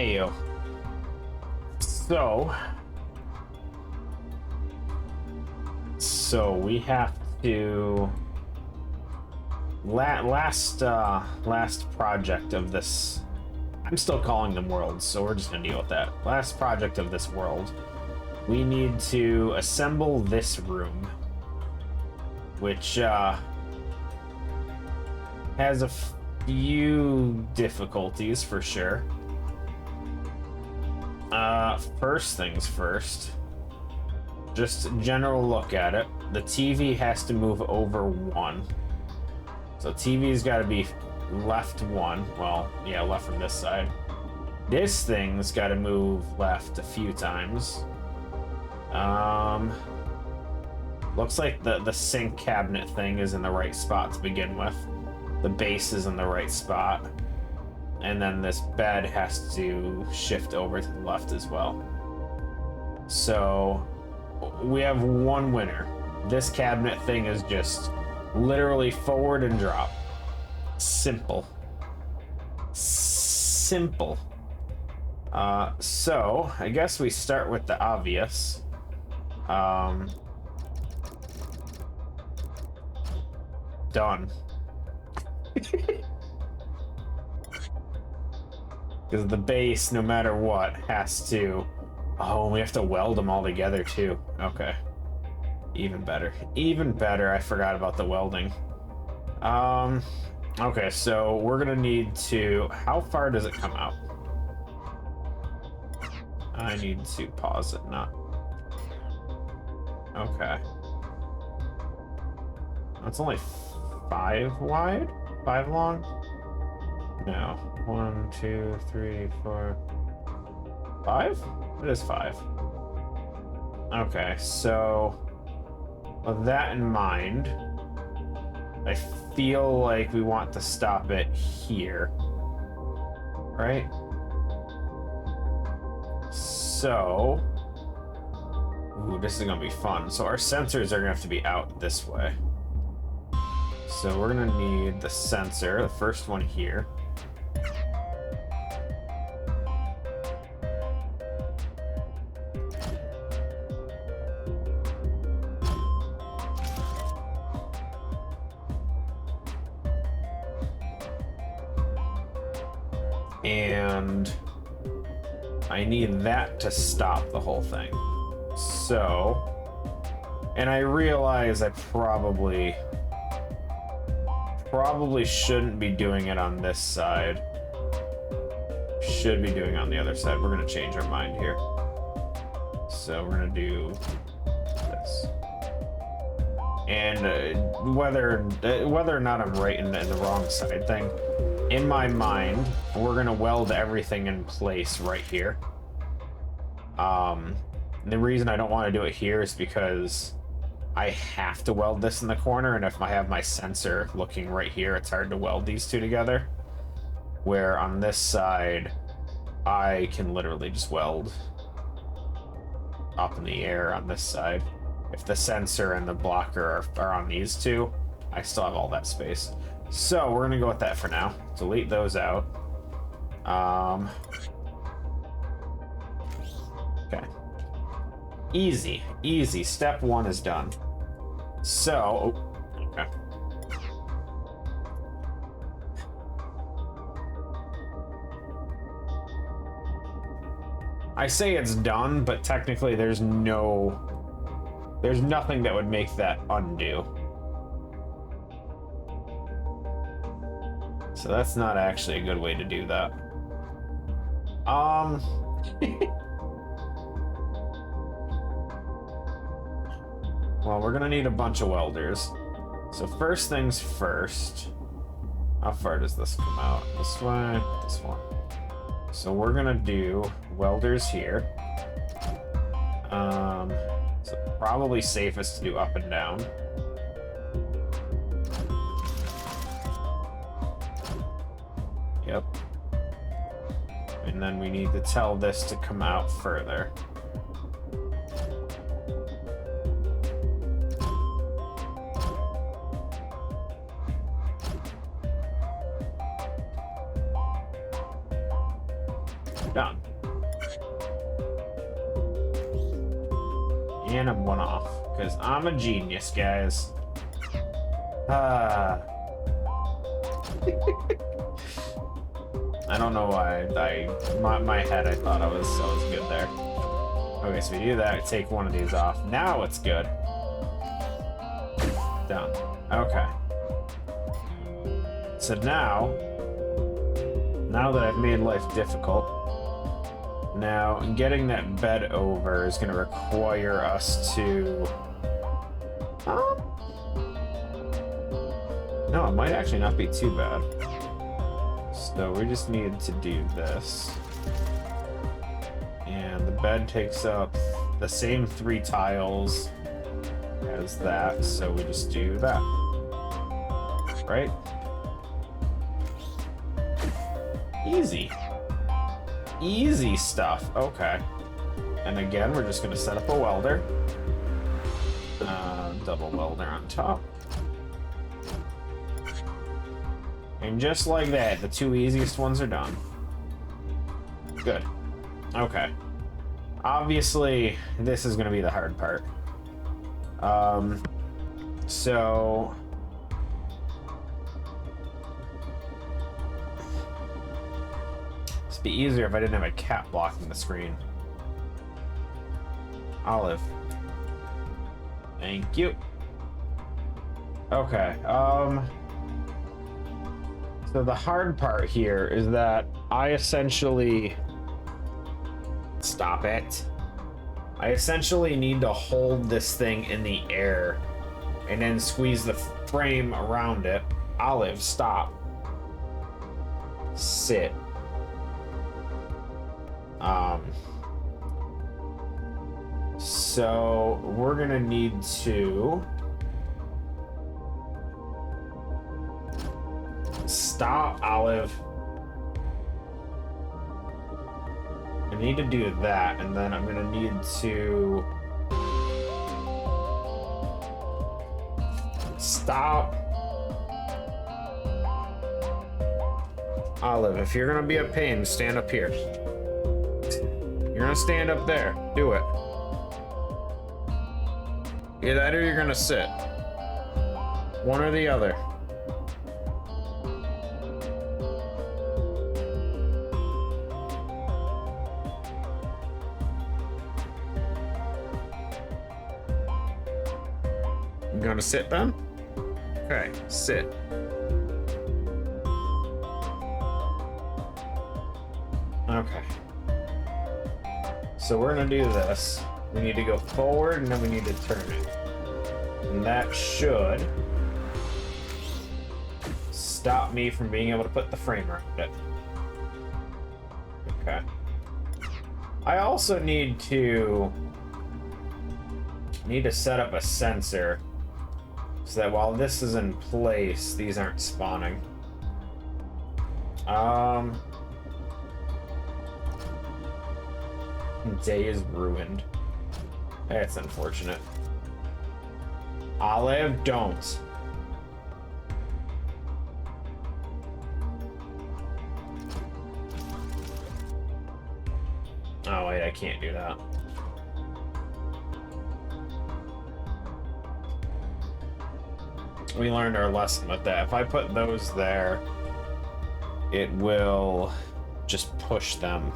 Ayo. So we have to last project of this. I'm still calling them worlds, so we're just gonna deal with that. Last project of this world. We need to assemble this room, which has a few difficulties for sure. First things first, just general look at it. The TV has to move over 1. So TV's got to be left 1. Well, yeah, left from this side. This thing's got to move left a few times. Looks like the sink cabinet thing is in the right spot to begin with. The base is in the right spot. And then this bed has to shift over to the left as well. So we have one winner. This cabinet thing is just literally forward and drop. Simple. Simple. So I guess we start with the obvious. Done. Because the base, no matter what, has to... Oh, we have to weld them all together, too. Okay. Even better. Even better. I forgot about the welding. Okay, so we're gonna need to... How far does it come out? I need to pause it, not... Okay. It's only 5 wide? 5 long? No. 1, 2, 3, 4, 5? It is 5. Okay, so with that in mind, I feel like we want to stop it here, right? So, ooh, this is gonna be fun. So our sensors are gonna have to be out this way. So we're gonna need the sensor, the first one here. And I need that to stop the whole thing. So, and I realize I probably shouldn't be doing it on this side. Should be doing it on the other side. We're gonna change our mind here. So we're gonna do this. And whether or not I'm right in the wrong side thing, in my mind, we're gonna weld everything in place right here. The reason I don't want to do it here is because I have to weld this in the corner, and if I have my sensor looking right here, it's hard to weld these two together. Where on this side, I can literally just weld up in the air on this side. If the sensor and the blocker are on these two, I still have all that space. So we're gonna go with that for now. Delete those out. Okay. Easy, easy. Step 1 is done. So, okay. I say it's done, but technically there's nothing that would make that undo. So that's not actually a good way to do that. Well, we're gonna need a bunch of welders. So first things first, how far does this come out? This way, this one. So we're gonna do welders here. So probably safest to do up and down. Yep. And then we need to tell this to come out further. Done. And I'm one off, because I'm a genius, guys. I don't know why my head, I thought I was good there. Okay, so we do that, take one of these off. Now it's good. Done. Okay. So now that I've made life difficult, now getting that bed over is going to require us to... no, it might actually not be too bad. So we just need to do this. And the bed takes up the same 3 tiles as that, so we just do that. Right? Easy. Easy stuff. Okay. And again, we're just going to set up a welder. Double welder on top. And just like that, the 2 easiest ones are done. Good. Okay. Obviously, this is going to be the hard part. So... it'd be easier if I didn't have a cat blocking the screen. Olive. Thank you. Okay, so the hard part here is that I essentially... Stop it. I essentially need to hold this thing in the air and then squeeze the frame around it. Olive, stop. Sit. So we're gonna need to stop, Olive. I need to do that, and then I'm gonna need to stop. Olive, if you're gonna be a pain, stand up here. You're gonna stand up there. Do it. Either that or you're gonna sit. One or the other. You gonna sit then? Okay, sit. Okay. So we're gonna do this. We need to go forward and then we need to turn it. And that should stop me from being able to put the frame around it. Okay. I also need to set up a sensor so that while this is in place, these aren't spawning. Day is ruined. That's unfortunate. Olive, don't. Oh wait, I can't do that. We learned our lesson with that. If I put those there, it will just push them.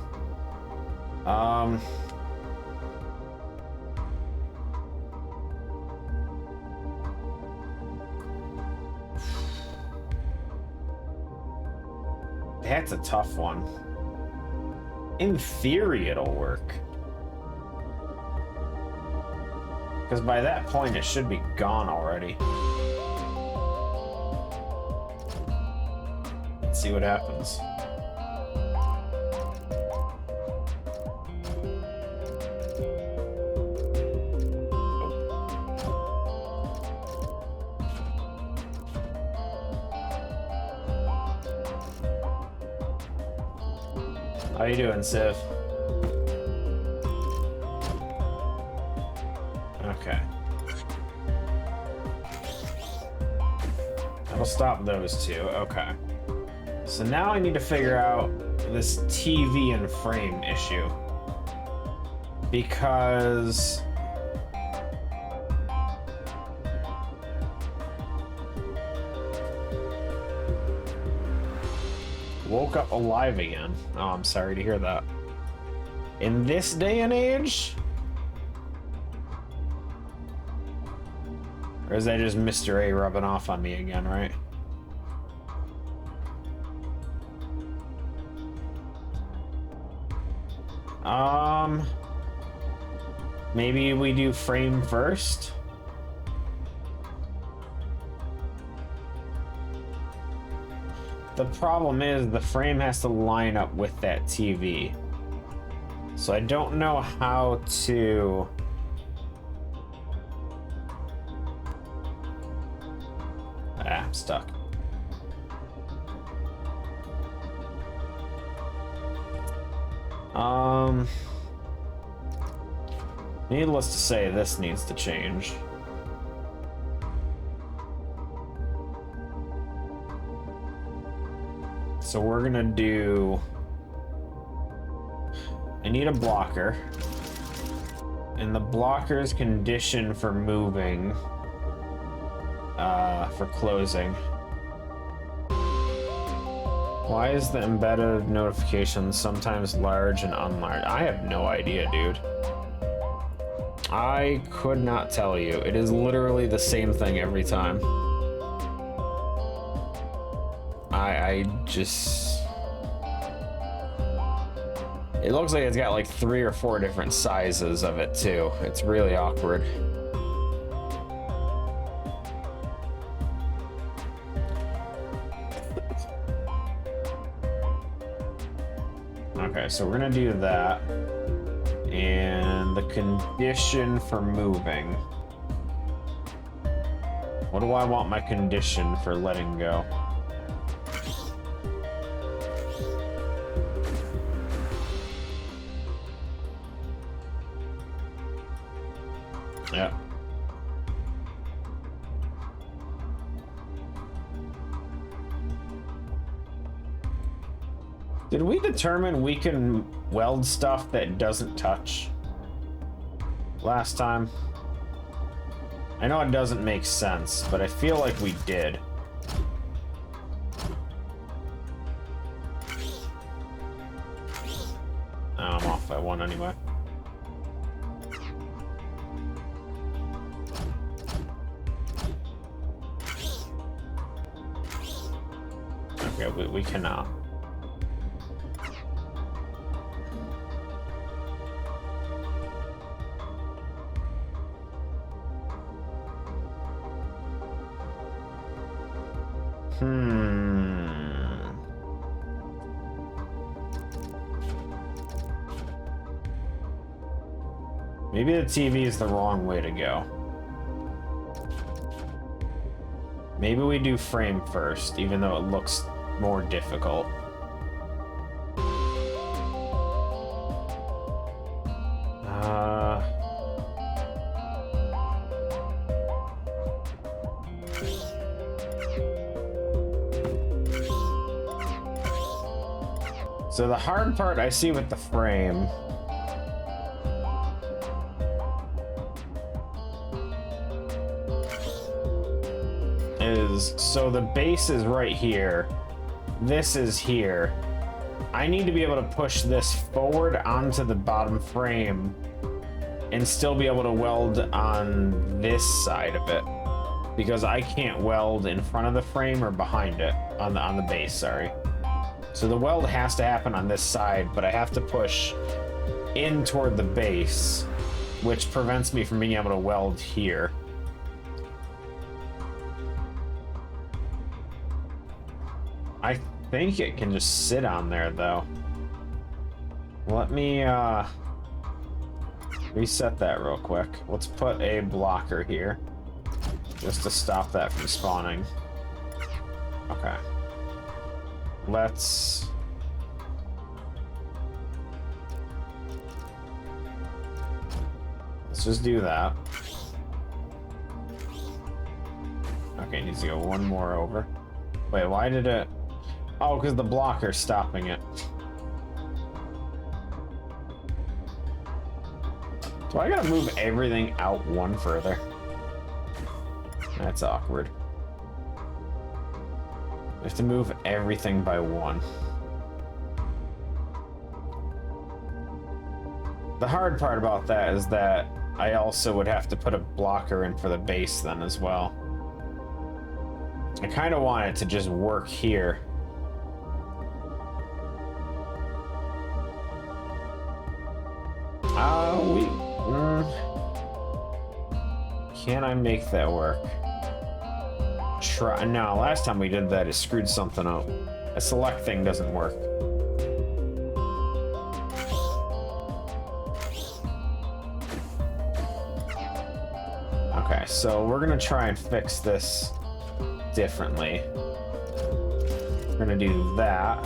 That's a tough one. In theory, it'll work. Because by that point, it should be gone already. Let's see what happens. How you doing, Civ? Okay. That'll stop those two. Okay. So now I need to figure out this TV and frame issue. Because woke up alive again. Oh, I'm sorry to hear that. In this day and age? Or is that just Mr. A rubbing off on me again, right? Maybe we do frame first? The problem is the frame has to line up with that TV. So I don't know how to... I'm stuck. Needless to say, this needs to change. So we're gonna do... I need a blocker. And the blocker's condition for moving, for closing. Why is the embedded notification sometimes large and unlarge? I have no idea, dude. I could not tell you. It is literally the same thing every time. I just... It looks like it's got like 3 or 4 different sizes of it too. It's really awkward. Okay, so we're gonna do that. And the condition for moving. What do I want my condition for letting go? Yeah. Did we determine we can weld stuff that doesn't touch last time? I know it doesn't make sense, but I feel like we did. Oh, I'm off by 1 anyway. Okay, we cannot. Maybe the TV is the wrong way to go. Maybe we do frame first, even though it looks more difficult. So the hard part I see with the frame is, so the base is right here. This is here. I need to be able to push this forward onto the bottom frame and still be able to weld on this side of it, because I can't weld in front of the frame or behind it on the base, sorry. So the weld has to happen on this side, but I have to push in toward the base, which prevents me from being able to weld here. I think it can just sit on there, though. Let me reset that real quick. Let's put a blocker here, just to stop that from spawning. Okay. Let's just do that. Okay, it needs to go 1 more over. Wait, why did it... Oh, because the blocker's stopping it. Do I gotta move everything out one further? That's awkward. I have to move everything by one. The hard part about that is that I also would have to put a blocker in for the base then as well. I kind of want it to just work here. Can I make that work? Try. No, last time we did that, it screwed something up. A select thing doesn't work. Okay, so we're gonna try and fix this differently. We're gonna do that.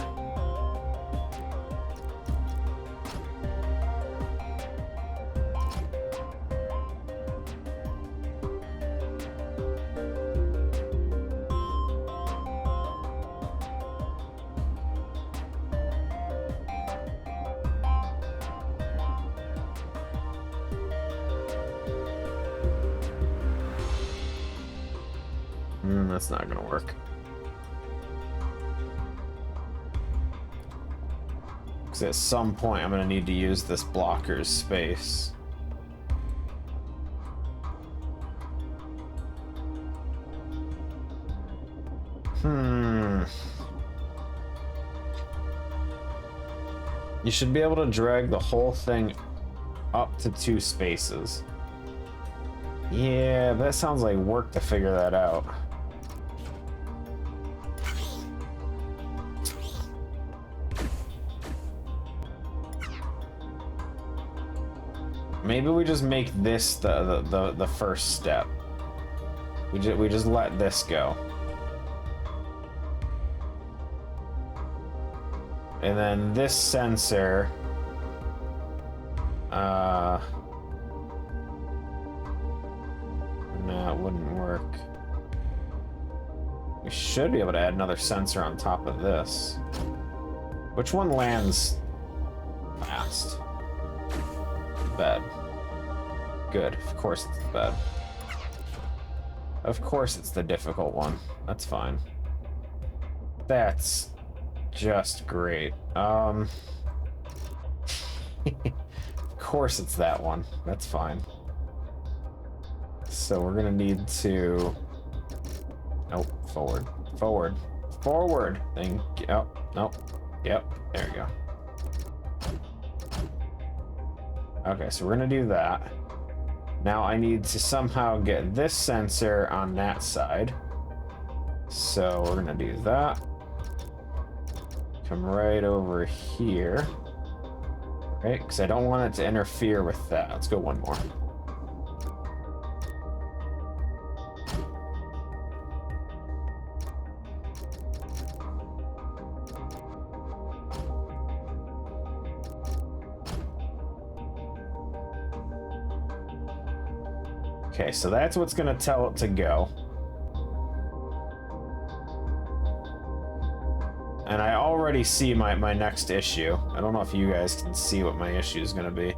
That's not gonna work. Because at some point I'm gonna need to use this blocker's space. You should be able to drag the whole thing up to 2 spaces. Yeah, that sounds like work to figure that out. Maybe we just make this the first step. We just let this go. And then this sensor no, it wouldn't work. We should be able to add another sensor on top of this. Which one lands last? Bed. Good. Of course it's the bed. Of course it's the difficult one. That's fine. That's just great. Of course it's that one. That's fine. So we're gonna need to... Nope. Forward. Forward. Forward! Thank you. Oh, nope. Yep. There we go. Okay, so we're gonna do that. Now I need to somehow get this sensor on that side. So we're gonna do that. Come right over here. Right, because I don't want it to interfere with that. Let's go one more. Okay, so that's what's going to tell it to go. And I already see my next issue. I don't know if you guys can see what my issue is going to be.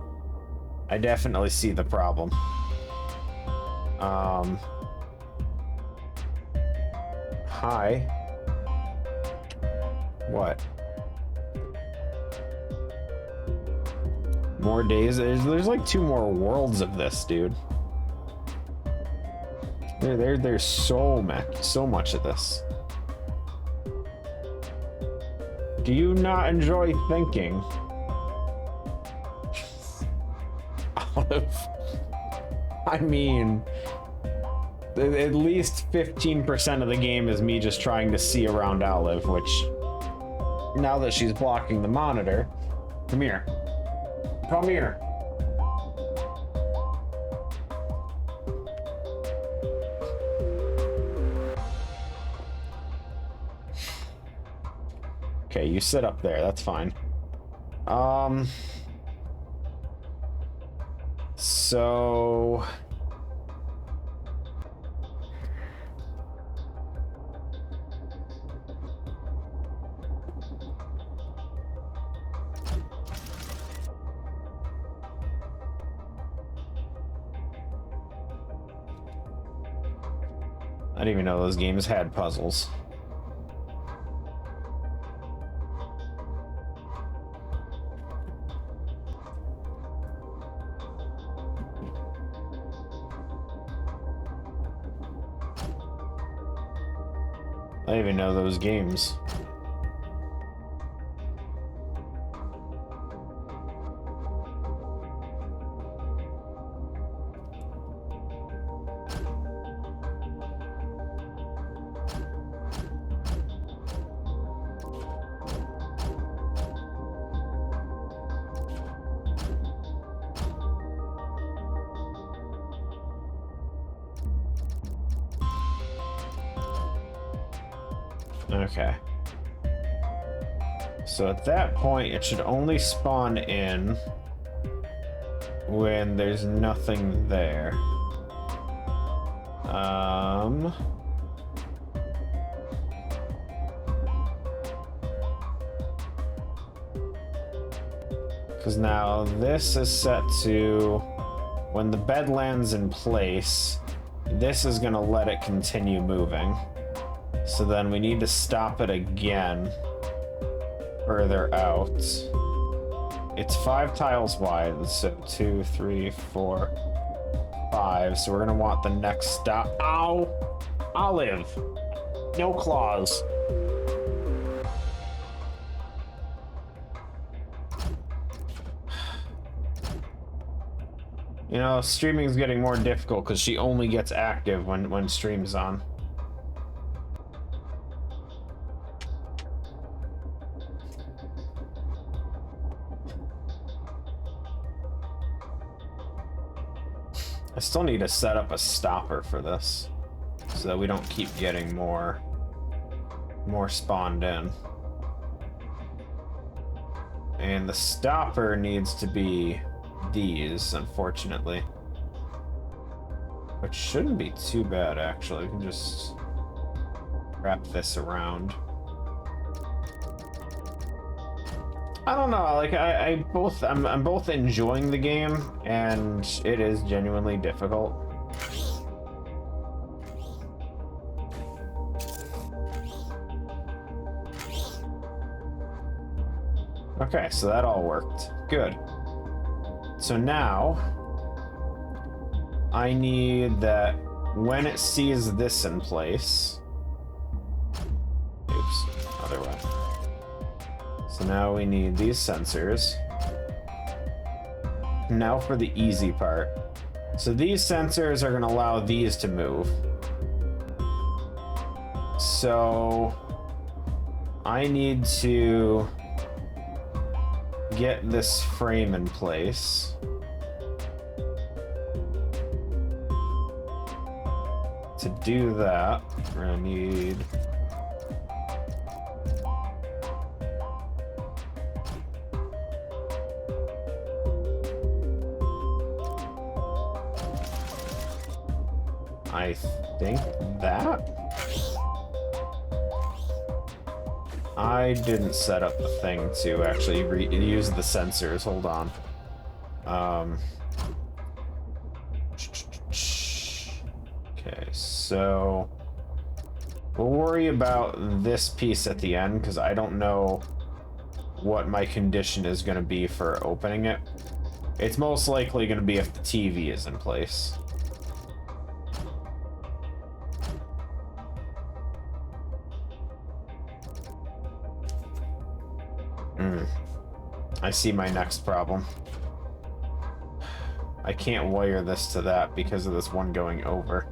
I definitely see the problem. Hi. What? More days? There's like 2 more worlds of this, dude. There's so much of this. Do you not enjoy thinking? I mean, at least 15% of the game is me just trying to see around Olive, which, now that she's blocking the monitor, come here. Come here. Okay, you sit up there, that's fine. So... I didn't even know those games had puzzles. I didn't even know those games. Okay. So at that point, it should only spawn in when there's nothing there. Because now this is set to when the bed lands in place, this is gonna let it continue moving. So then we need to stop it again further out. It's 5 tiles wide, so 2, 3, 4, 5. So we're gonna want the next stop. Ow! Olive! No claws. You know, streaming's getting more difficult because she only gets active when stream's on. I still need to set up a stopper for this so that we don't keep getting more spawned in. And the stopper needs to be these, unfortunately. Which shouldn't be too bad, actually. We can just wrap this around. I don't know, like I'm both enjoying the game and it is genuinely difficult. Okay, so that all worked. Good. So now I need that when it sees this in place. Oops, other way. So now we need these sensors. Now for the easy part. So these sensors are going to allow these to move. So I need to get this frame in place. To do that, we're going to need I think that? I didn't set up the thing to actually use the sensors. Hold on. Okay, so we'll worry about this piece at the end because I don't know what my condition is going to be for opening it. It's most likely going to be if the TV is in place. I see my next problem. I can't wire this to that because of this one going over.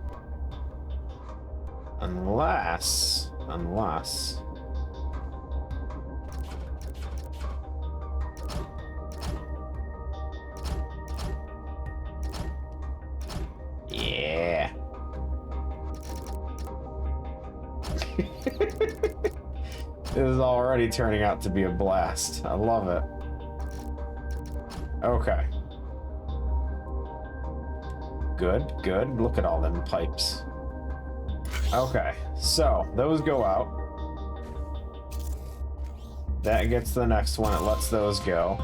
Unless... Yeah. This is already turning out to be a blast. I love it. Okay. Good, good. Look at all them pipes. Okay, so those go out. That gets the next one. It lets those go.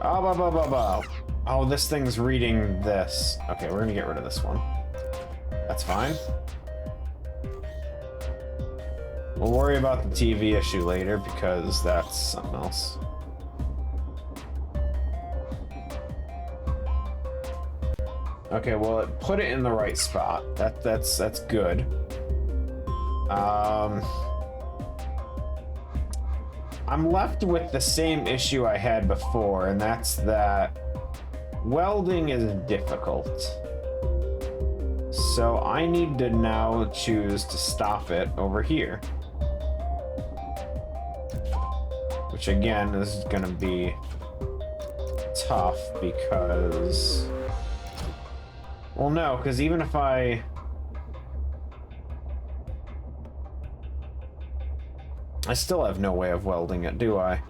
Oh, this thing's reading this. Okay, we're gonna get rid of this one. That's fine. We'll worry about the TV issue later because that's something else. Okay, well, it put it in the right spot. That's good. I'm left with the same issue I had before, and that's that welding is difficult. So I need to now choose to stop it over here. Which again is gonna be tough because... Well, no, because even if I still have no way of welding it, do I?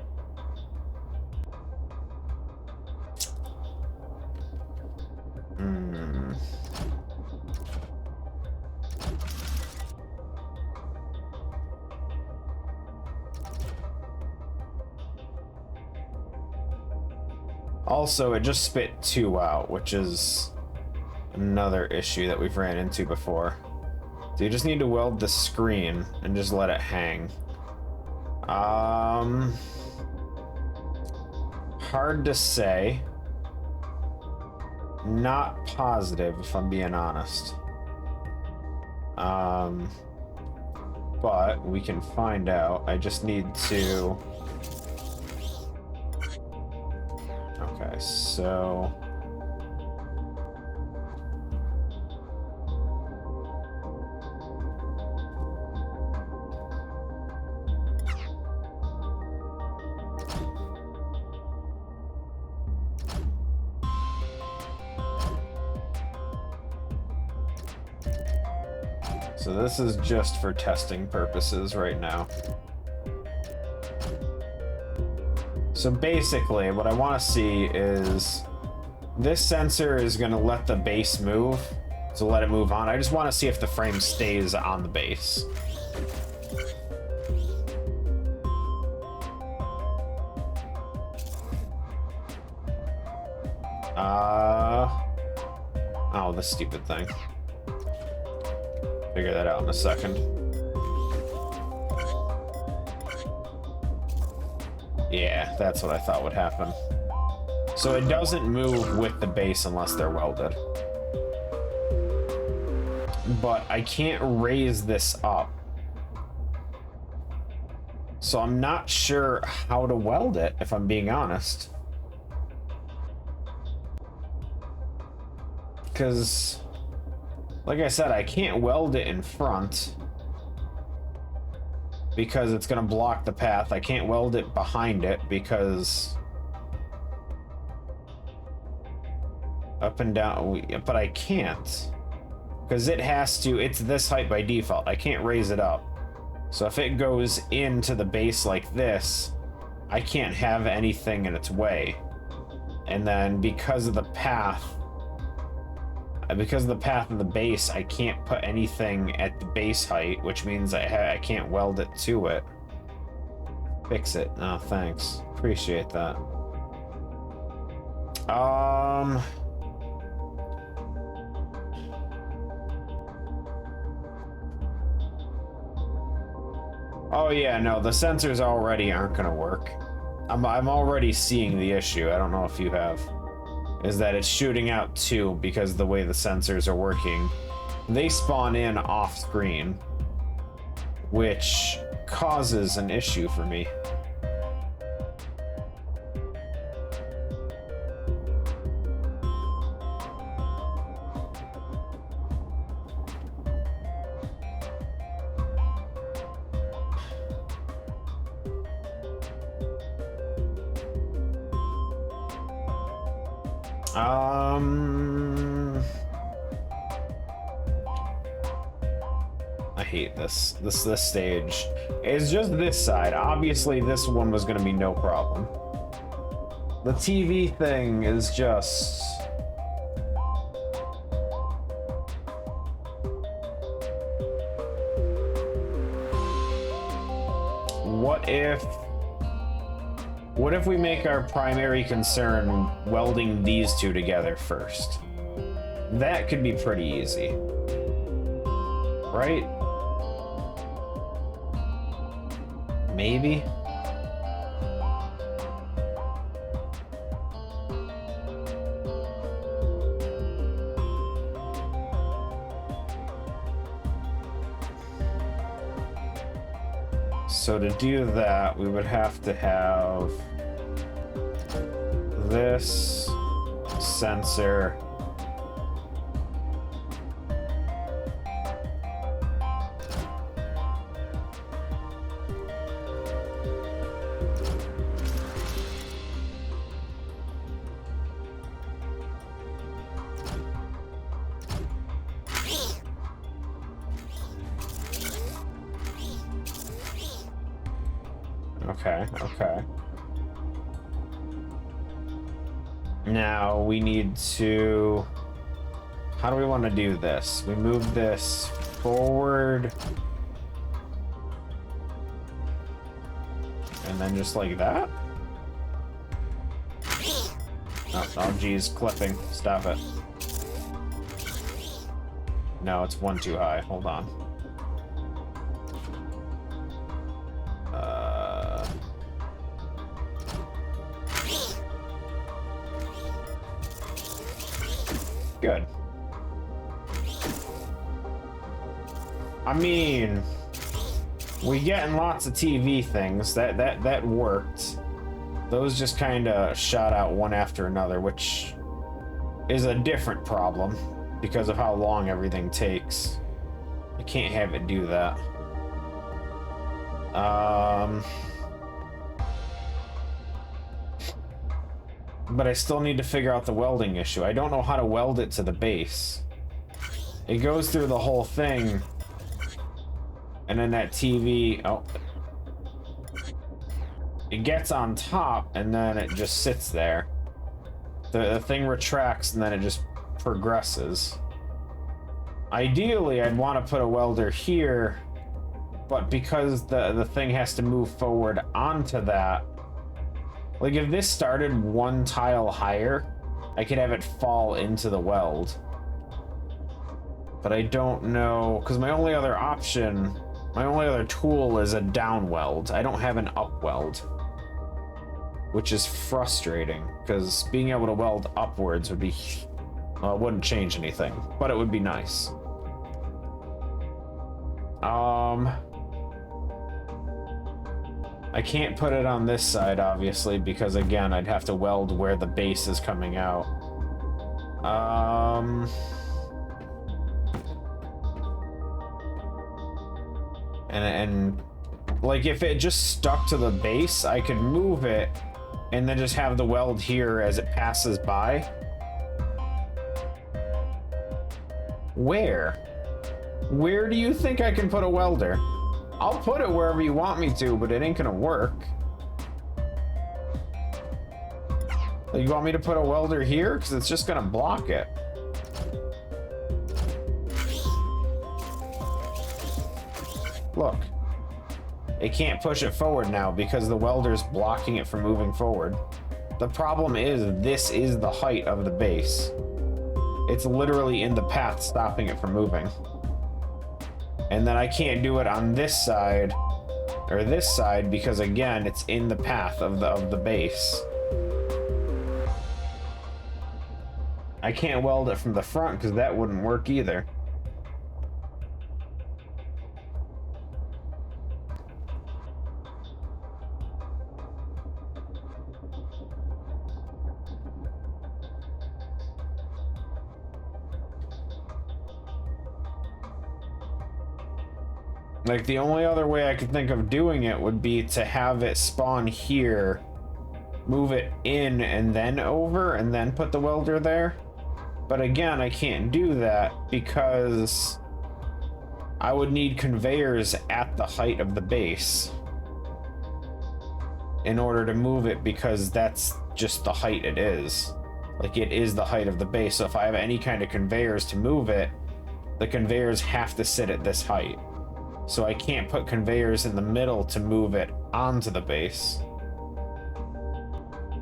Also, it just spit 2 out, which is another issue that we've ran into before. So you just need to weld the screen and just let it hang. Hard to say. Not positive, if I'm being honest. But we can find out. I just need to... Okay, so... So this is just for testing purposes right now. So basically, what I want to see is this sensor is going to let the base move, so let it move on. I just want to see if the frame stays on the base. Oh, this stupid thing. Figure that out in a second. Yeah, that's what I thought would happen. So it doesn't move with the base unless they're welded. But I can't raise this up. So I'm not sure how to weld it, if I'm being honest. Because, like I said, I can't weld it in front because it's going to block the path. I can't weld it behind it because up and down, but I can't because it has to, it's this height by default. I can't raise it up. So if it goes into the base like this, I can't have anything in its way. And then because of the path of the base, I can't put anything at the base height, which means I can't weld it to it. Fix it. Oh, thanks. Appreciate that. Oh yeah, no, the sensors already aren't gonna work. I'm already seeing the issue. I don't know if you have. Is that it's shooting out 2 because the way the sensors are working. They spawn in off screen, which causes an issue for me. I hate this stage. It's just this side. Obviously, this one was gonna be no problem. The TV thing is just... What if we make our primary concern welding these 2 together first? That could be pretty easy. Right? Maybe? So to do that, we would have to have this sensor. Okay. Now we need to... How do we want to do this? We move this forward. And then just like that? Oh geez, clipping. Stop it. No, it's one too high. Hold on. Good. I mean, we getting lots of TV things. That worked. Those just kind of shot out one after another, which is a different problem because of how long everything takes. I can't have it do that. But I still need to figure out the welding issue. I don't know how to weld it to the base. It goes through the whole thing. And then that TV... Oh. It gets on top, and then it just sits there. The thing retracts, and then it just progresses. Ideally, I'd want to put a welder here, but because the thing has to move forward onto that, like if this started one tile higher, I could have it fall into the weld. But I don't know, because my only other tool is a down weld. I don't have an up weld, which is frustrating, because being able to weld upwards would be, well, it wouldn't change anything, but it would be nice. I can't put it on this side, obviously, because again, I'd have to weld where the base is coming out. And like if it just stuck to the base, I could move it and then just have the weld here as it passes by. Where do you think I can put a welder? I'll put it wherever you want me to, but it ain't gonna work. You want me to put a welder here? Because it's just gonna block it. Look. It can't push it forward now because the welder's blocking it from moving forward. The problem is, this is the height of the base. It's literally in the path stopping it from moving. And then I can't do it on this side, or this side, because again, it's in the path of the base. I can't weld it from the front because that wouldn't work either. Like, the only other way I could think of doing it would be to have it spawn here, move it in and then over, and then put the welder there. But again, I can't do that because I would need conveyors at the height of the base in order to move it, because that's just the height it is. Like, it is the height of the base, so if I have any kind of conveyors to move it, the conveyors have to sit at this height. So I can't put conveyors in the middle to move it onto the base.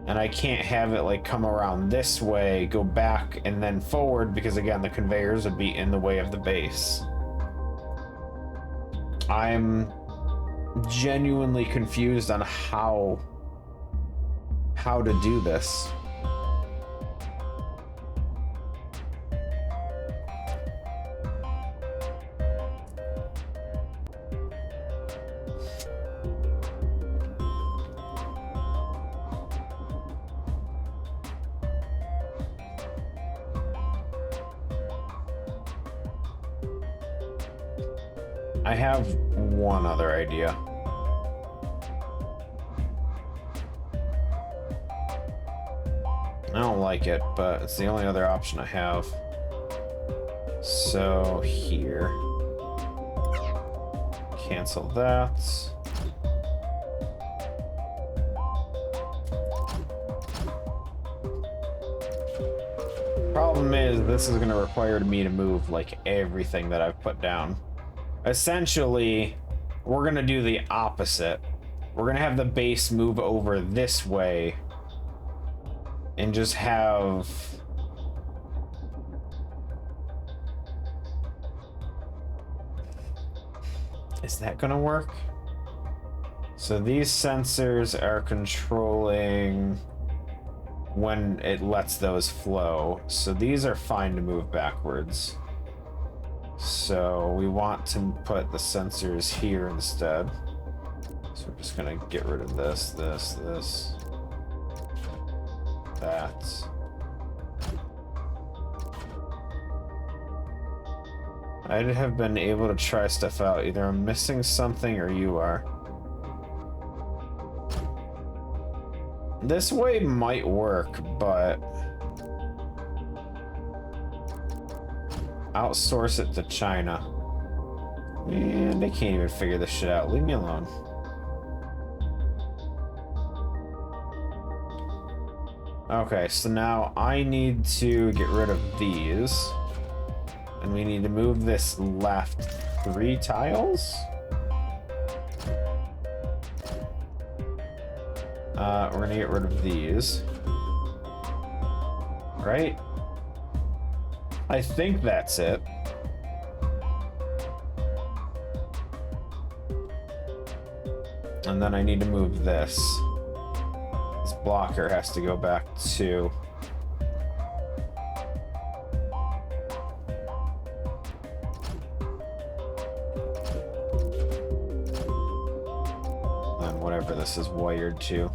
And I can't have it like come around this way, go back, and then forward, because again, the conveyors would be in the way of the base. I'm genuinely confused on how to do this. I have one other idea. I don't like it, but it's the only other option I have. So here. Cancel that. Problem is, this is going to require me to move like everything that I've put down. Essentially, we're going to do the opposite. We're going to have the base move over this way and just have... Is that going to work? So these sensors are controlling when it lets those flow. So these are fine to move backwards. So we want to put the sensors here instead. So we're just gonna get rid of this, that. I'd have been able to try stuff out. Either I'm missing something or you are. This way might work, but outsource it to China. Man, they can't even figure this shit out. Leave me alone. Okay, so now I need to get rid of these. And we need to move this left 3 tiles? We're gonna get rid of these. Right? I think that's it. And then I need to move this. This blocker has to go back to... and whatever this is wired to.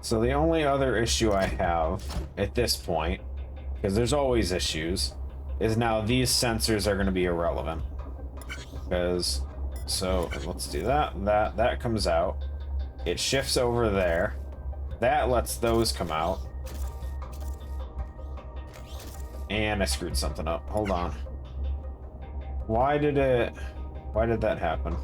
So the only other issue I have at this point, because there's always issues, is now these sensors are going to be irrelevant. Because, so let's do that. That comes out. It shifts over there. That lets those come out. And I screwed something up. Hold on. Why did that happen?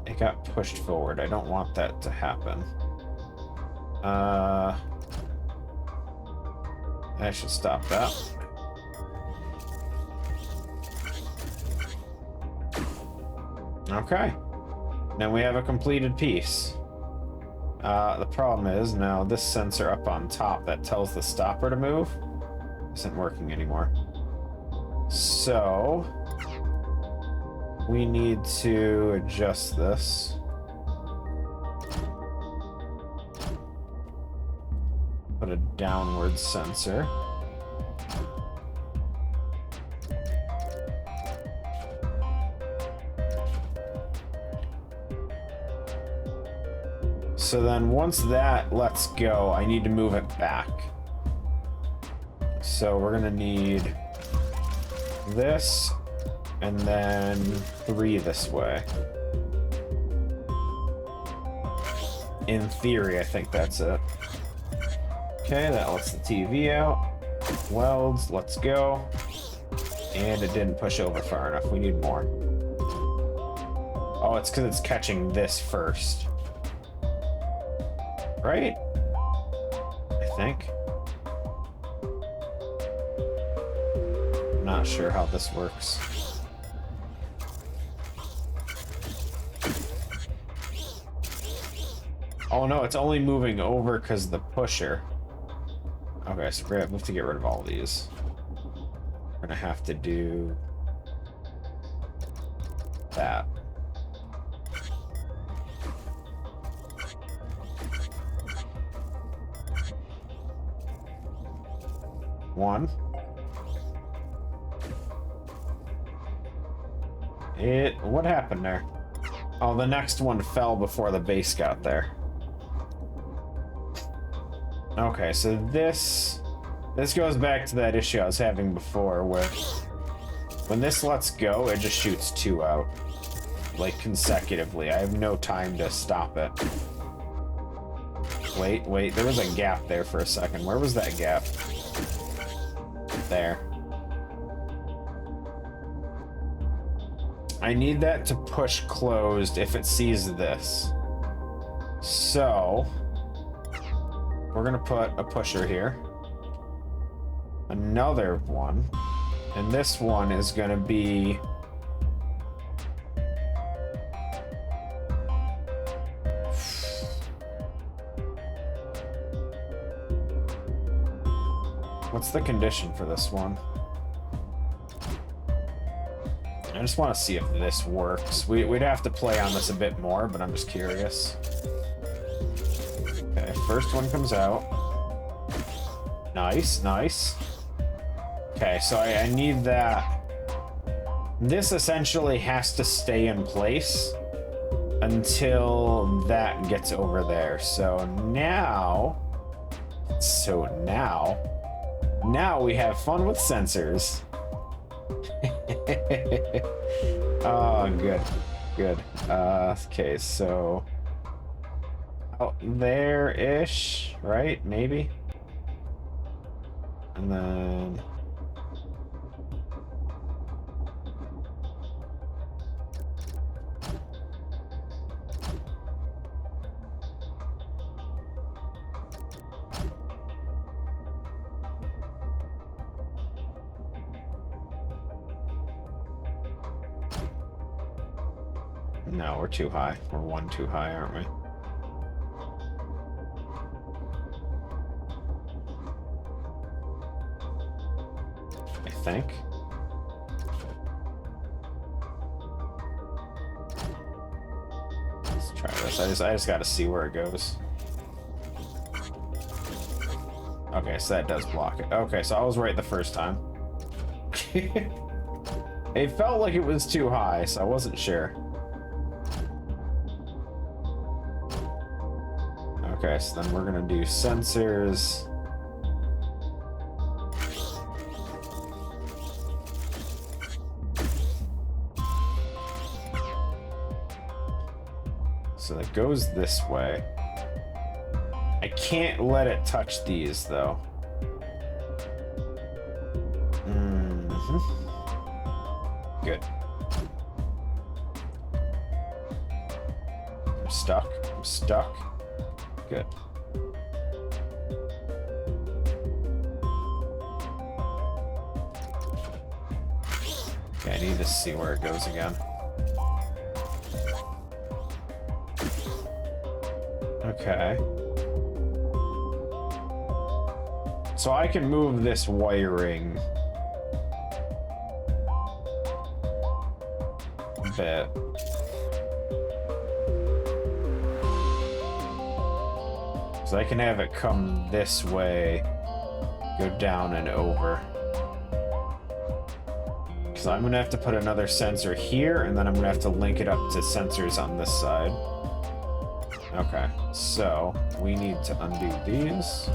It got pushed forward. I don't want that to happen. I should stop that. Okay. Now we have a completed piece. The problem is now this sensor up on top that tells the stopper to move isn't working anymore. So we need to adjust this. Put a downward sensor. So then once that lets go, I need to move it back. So we're gonna need this and then 3 this way. In theory, I think that's it. Okay, that lets the TV out. Welds, let's go. And it didn't push over far enough. We need more. Oh, it's because it's catching this first. Right? I think. not sure how this works. Oh no, it's only moving over because of the pusher. Okay, so we have to get rid of all of these. We're gonna have to do that. One. What happened there? Oh, the next one fell before the base got there. Okay, so this goes back to that issue I was having before, where when this lets go, it just shoots 2 out, like consecutively. I have no time to stop it. Wait, there was a gap there for a second. Where was that gap? There. I need that to push closed if it sees this. So we're gonna put a pusher here. Another one. And this one is gonna be what's the condition for this one? I just want to see if this works. We'd have to play on this a bit more, but I'm just curious. Okay, first one comes out. Nice, nice. Okay, so I need that. This essentially has to stay in place until that gets over there. So now we have fun with sensors. Oh, good. Okay, so out there-ish, right? Maybe. And then no, we're too high. We're 1 too high, aren't we? I think. Let's try this. I just gotta see where it goes. Okay, so that does block it. Okay, so I was right the first time. It felt like it was too high, so I wasn't sure. Okay, so then we're gonna do sensors. So that goes this way. I can't let it touch these, though. Good. I'm stuck. Good. Okay, I need to see where it goes again. Okay. So I can move this wiring a bit. So I can have it come this way, go down and over. Because I'm going to have to put another sensor here, and then I'm going to have to link it up to sensors on this side. Okay, so we need to undo these.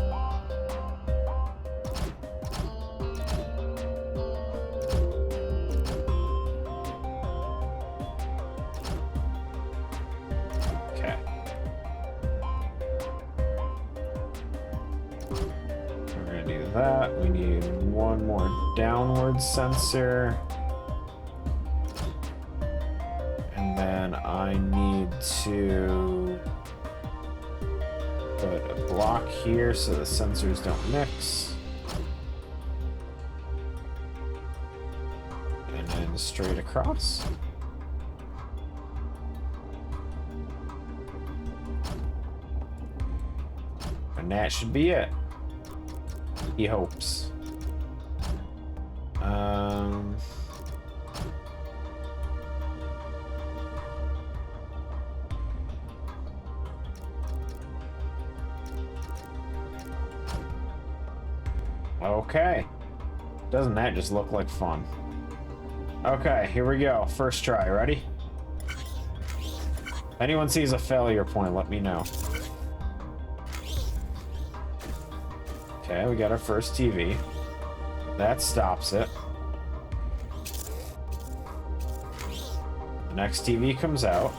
Okay. We're gonna do that. We need one more downward sensor. And then I need to put a block here so the sensors don't mix. runs straight across. And that should be it. He hopes. Okay. Doesn't that just look like fun? Okay, here we go. First try. Ready? If anyone sees a failure point, let me know. Okay, we got our first TV. That stops it. The next TV comes out.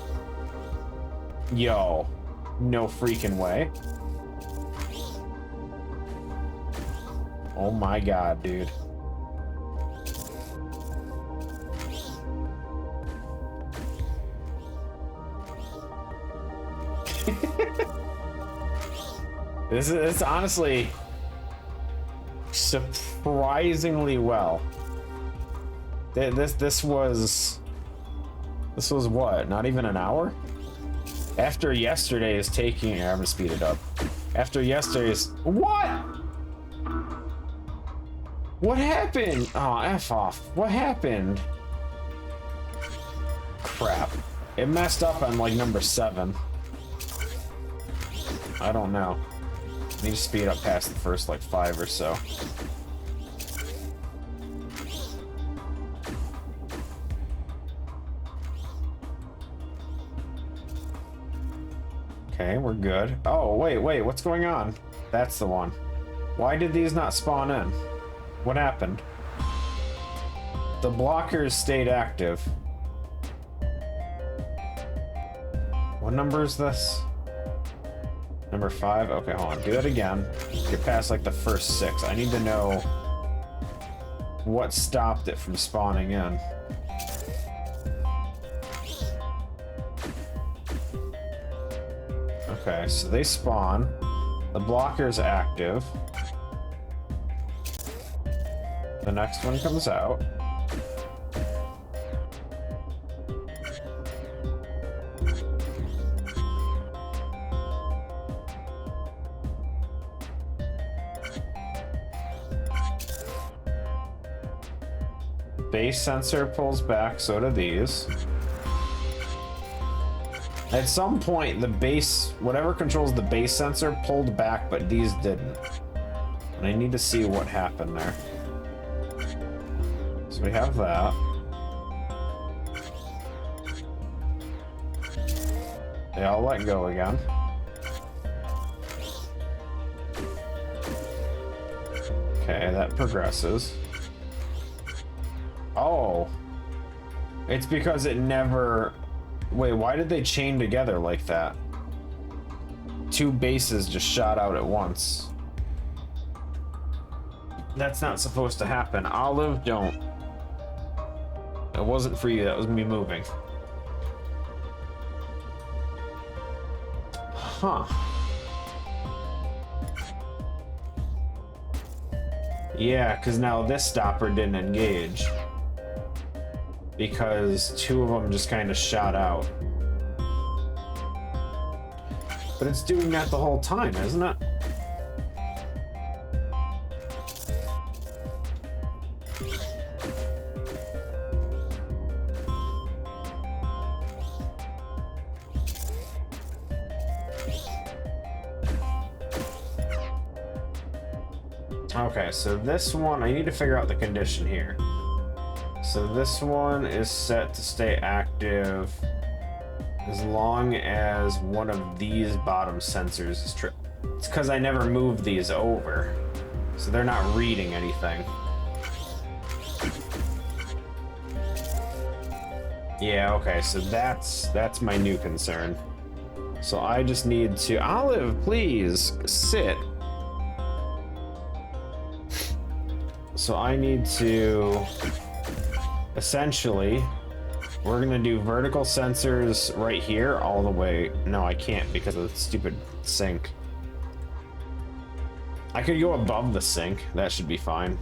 Yo, no freaking way. Oh my god, dude. It's honestly surprisingly well. This was what? Not even an hour? After yesterday's taking, I'm gonna speed it up. After yesterday's, what? What happened? Oh, F off. What happened? Crap. It messed up on like number 7. I don't know. I need to speed up past the first like 5 or so. Okay, we're good. Oh, wait, what's going on? That's the one. Why did these not spawn in? What happened? The blockers stayed active. What number is this? Number 5? Okay, hold on. Do that again. You're past like the first 6. I need to know what stopped it from spawning in. Okay, so they spawn. The blocker's active. The next one comes out. Base sensor pulls back, so do these. At some point, the base, whatever controls the base sensor, pulled back, but these didn't. And I need to see what happened there. So we have that. They all let go again. Okay, that progresses. Oh. It's because it never... Wait, why did they chain together like that? 2 bases just shot out at once. That's not supposed to happen. Olive, don't. It wasn't for you, that was me moving. Huh. Yeah, because now this stopper didn't engage. Because 2 of them just kind of shot out. But it's doing that the whole time, isn't it? Okay, so this one, I need to figure out the condition here. So this one is set to stay active as long as one of these bottom sensors is tripped. It's because I never moved these over, so they're not reading anything. Yeah, okay, so that's my new concern. So I just need to... Olive, please, sit. So I need to... Essentially, we're gonna do vertical sensors right here all the way. No, I can't because of the stupid sink. I could go above the sink. That should be fine.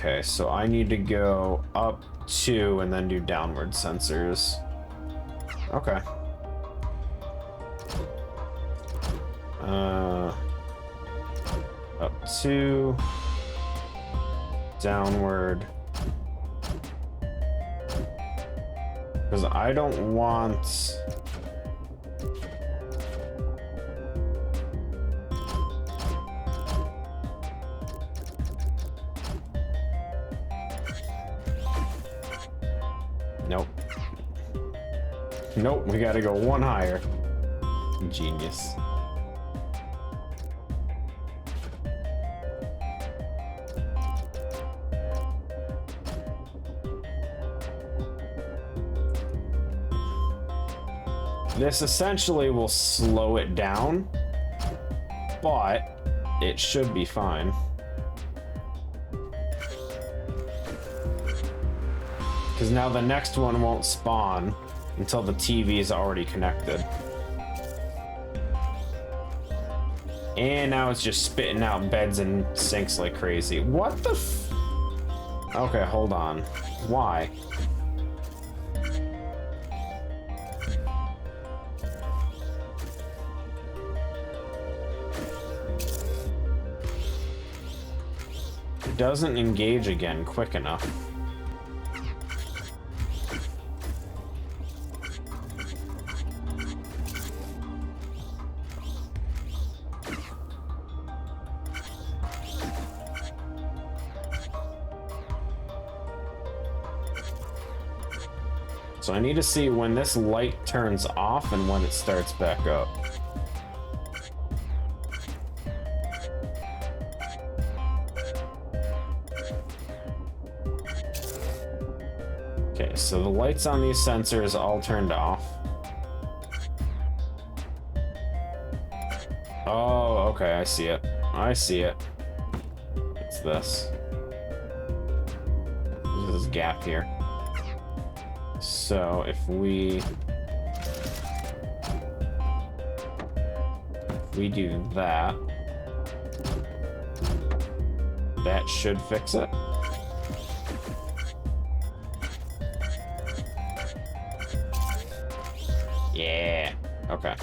Okay, so I need to go up 2 and then do downward sensors. Okay. Up 2, downward. Because I don't want... Nope. Nope, we gotta go 1 higher. Genius. This essentially will slow it down, but it should be fine. Because now the next one won't spawn until the TV is already connected. And now it's just spitting out beds and sinks like crazy. What the f... Okay, hold on. Why? It doesn't engage again quick enough. So I need to see when this light turns off and when it starts back up. Okay, so the lights on these sensors all turned off. Oh, okay, I see it. I see it. It's this. There's this gap here. So if we do that, that should fix it. Yeah. Okay.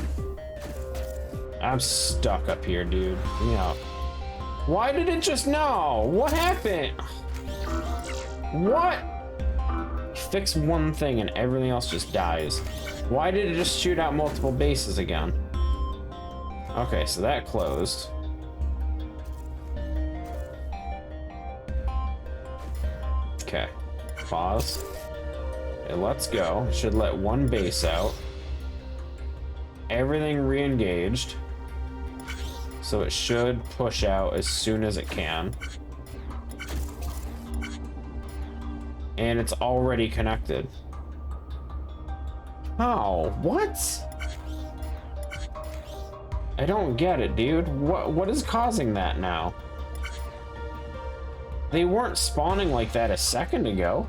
I'm stuck up here, dude. Yeah. Why did it just no? What happened? What? Fix one thing and everything else just dies. Why did it just shoot out multiple bases again? Okay, so that closed. Okay, pause. Okay, let's go. Should let one base out. Everything re-engaged. So it should push out as soon as it can. And it's already connected. How? What? I don't get it, dude. What is causing that now? They weren't spawning like that a second ago.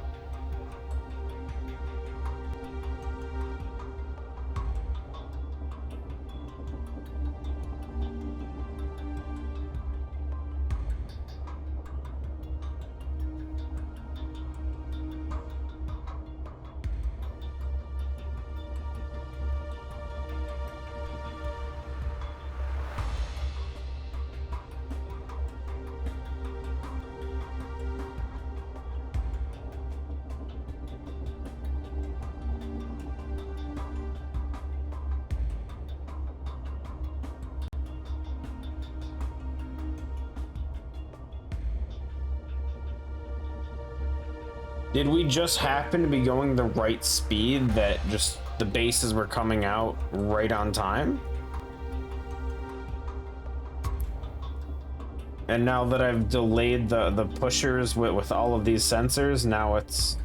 Did we just happen to be going the right speed that just the bases were coming out right on time? And now that I've delayed the pushers with all of these sensors, now it's...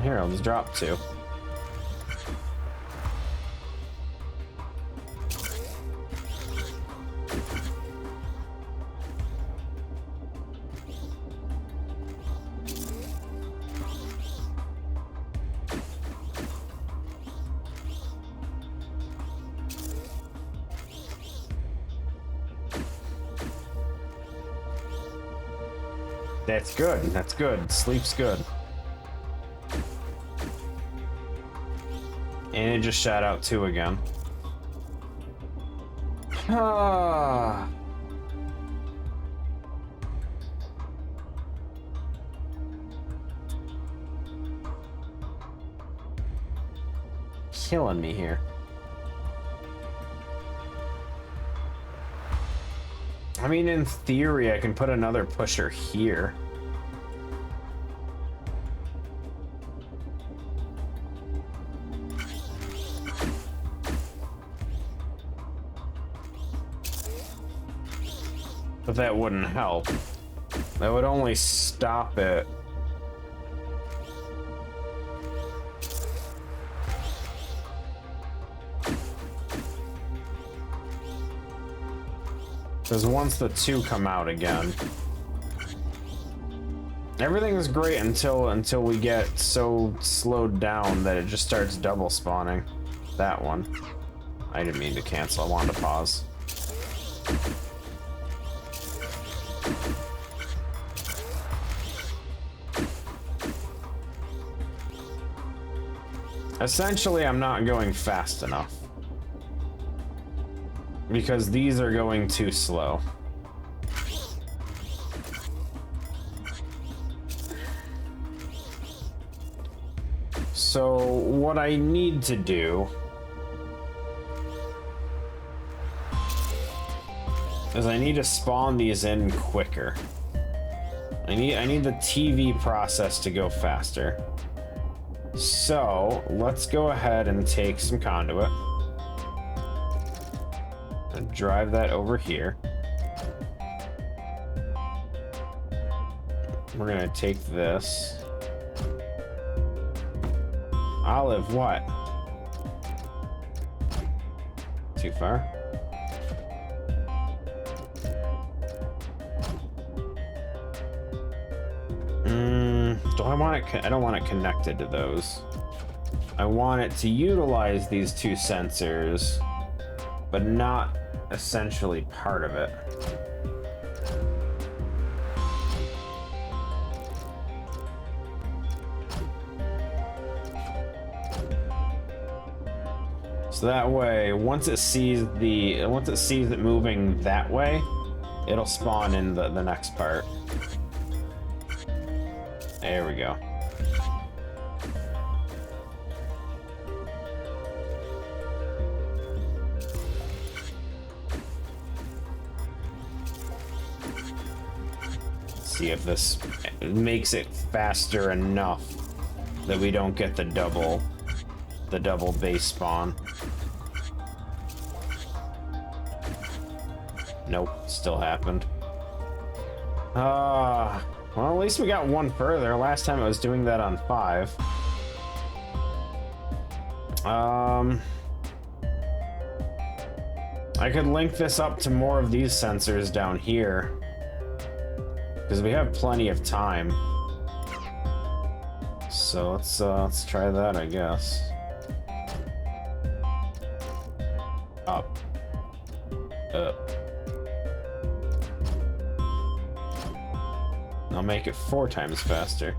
Here, I'll just drop 2. That's good. That's good. Sleep's good. And it just shot out 2 again. Ah. Killing me here. I mean, in theory, I can put another pusher here. But that wouldn't help. That would only stop it. Because once the 2 come out again, everything is great until we get so slowed down that it just starts double spawning. That one. I didn't mean to cancel. I wanted to pause. Essentially, I'm not going fast enough. Because these are going too slow. So what I need to do is I need to spawn these in quicker. I need the TV process to go faster. So let's go ahead and take some conduit. And drive that over here. We're gonna take this. Olive, what? Too far? Do I want it? I don't want it connected to those. I want it to utilize these 2 sensors, but not essentially part of it. So that way, once it sees it moving that way, it'll spawn in the next part. There we go. See if this makes it faster enough that we don't get the double base spawn. Nope, still happened. Well, at least we got 1 further. Last time I was doing that on 5. I could link this up to more of these sensors down here, because we have plenty of time. So let's try that, I guess. Up. Up. I'll make it 4 times faster.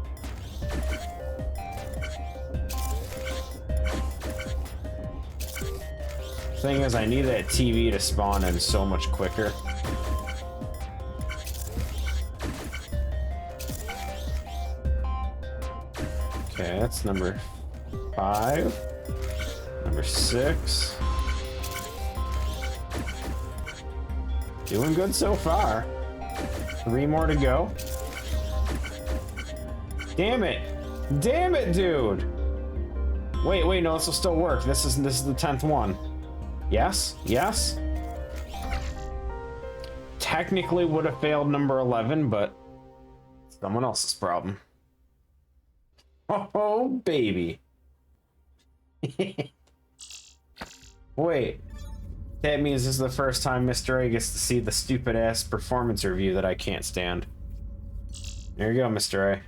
Thing is, I need that TV to spawn in so much quicker. Okay, that's number 5. Number 6. Doing good so far. 3 more to go. Damn it! Damn it, dude! Wait, no, this will still work. This is the 10th one. Yes? Yes? Technically would have failed number 11, but someone else's problem. Oh, baby. Wait. That means this is the first time Mr. A gets to see the stupid-ass performance review that I can't stand. There you go, Mr. A.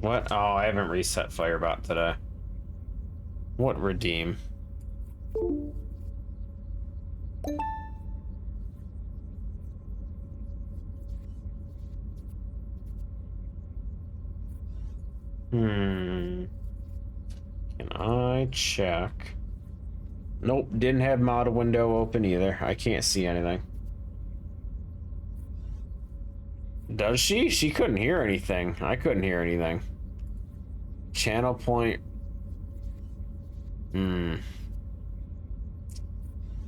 What? Oh, I haven't reset Firebot today. What redeem? Can I check? Nope, didn't have model window open either. I can't see anything. Does she? She couldn't hear anything. I couldn't hear anything. Channel point.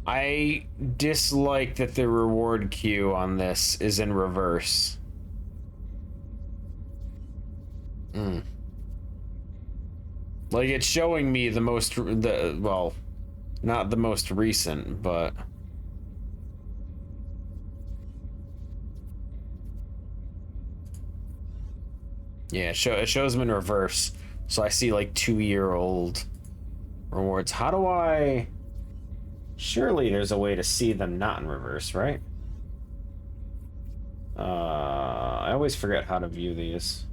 I dislike that the reward queue on this is in reverse. Like, it's showing me the most, well, not the most recent, but... Yeah, it shows them in reverse. So I see, like, 2-year-old rewards. How do I... Surely there's a way to see them not in reverse, right? I always forget how to view these.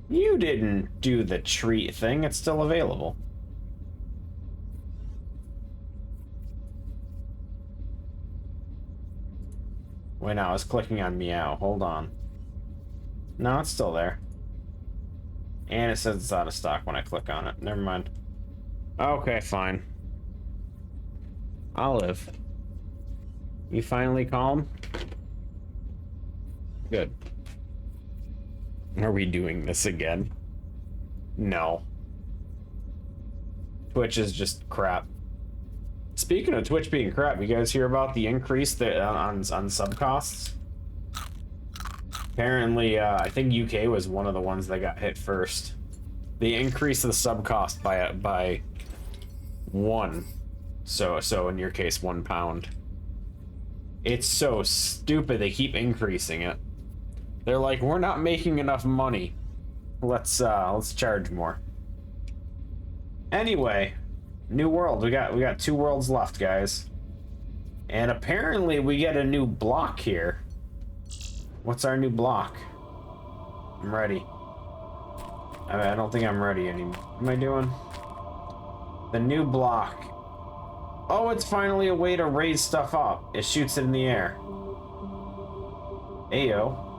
You didn't do the treat thing. It's still available. Wait, now I was clicking on meow. Hold on. No, it's still there. And it says it's out of stock when I click on it. Never mind. Okay, fine. I'll live. You finally calm? Good. Are we doing this again? No. Twitch is just crap. Speaking of Twitch being crap, you guys hear about the increase on sub costs? Apparently, I think UK was one of the ones that got hit first. They increased the sub cost by 1. So in your case, £1. It's so stupid. They keep increasing it. They're like, we're not making enough money. Let's charge more. Anyway, new world. We got 2 worlds left, guys. And apparently we get a new block here. What's our new block? I'm ready. I don't think I'm ready anymore. What am I doing? The new block. Oh, it's finally a way to raise stuff up. It shoots it in the air. Ayo.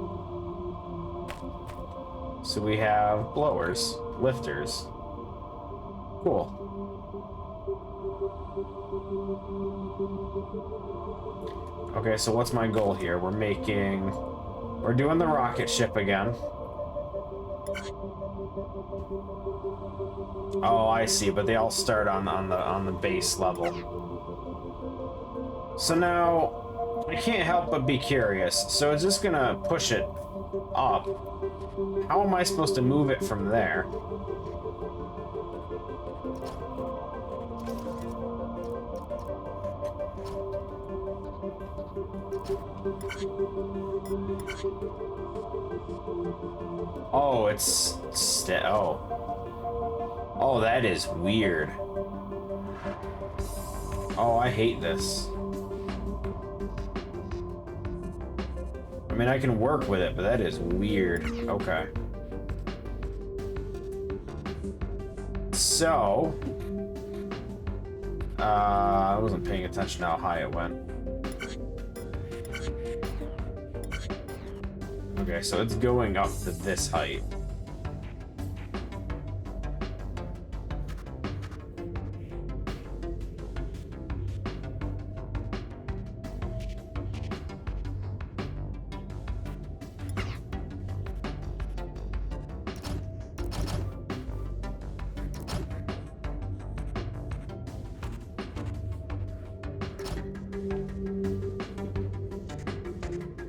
So we have blowers, lifters. Cool. Okay, so what's my goal here? We're doing the rocket ship again. Oh, I see, but they all start on the base level. So now I can't help but be curious. So it's just gonna push it up. How am I supposed to move it from there? Oh, oh, that is weird. Oh, I hate this. I mean, I can work with it, but that is weird. Okay. So... I wasn't paying attention to how high it went. Okay, so it's going up to this height.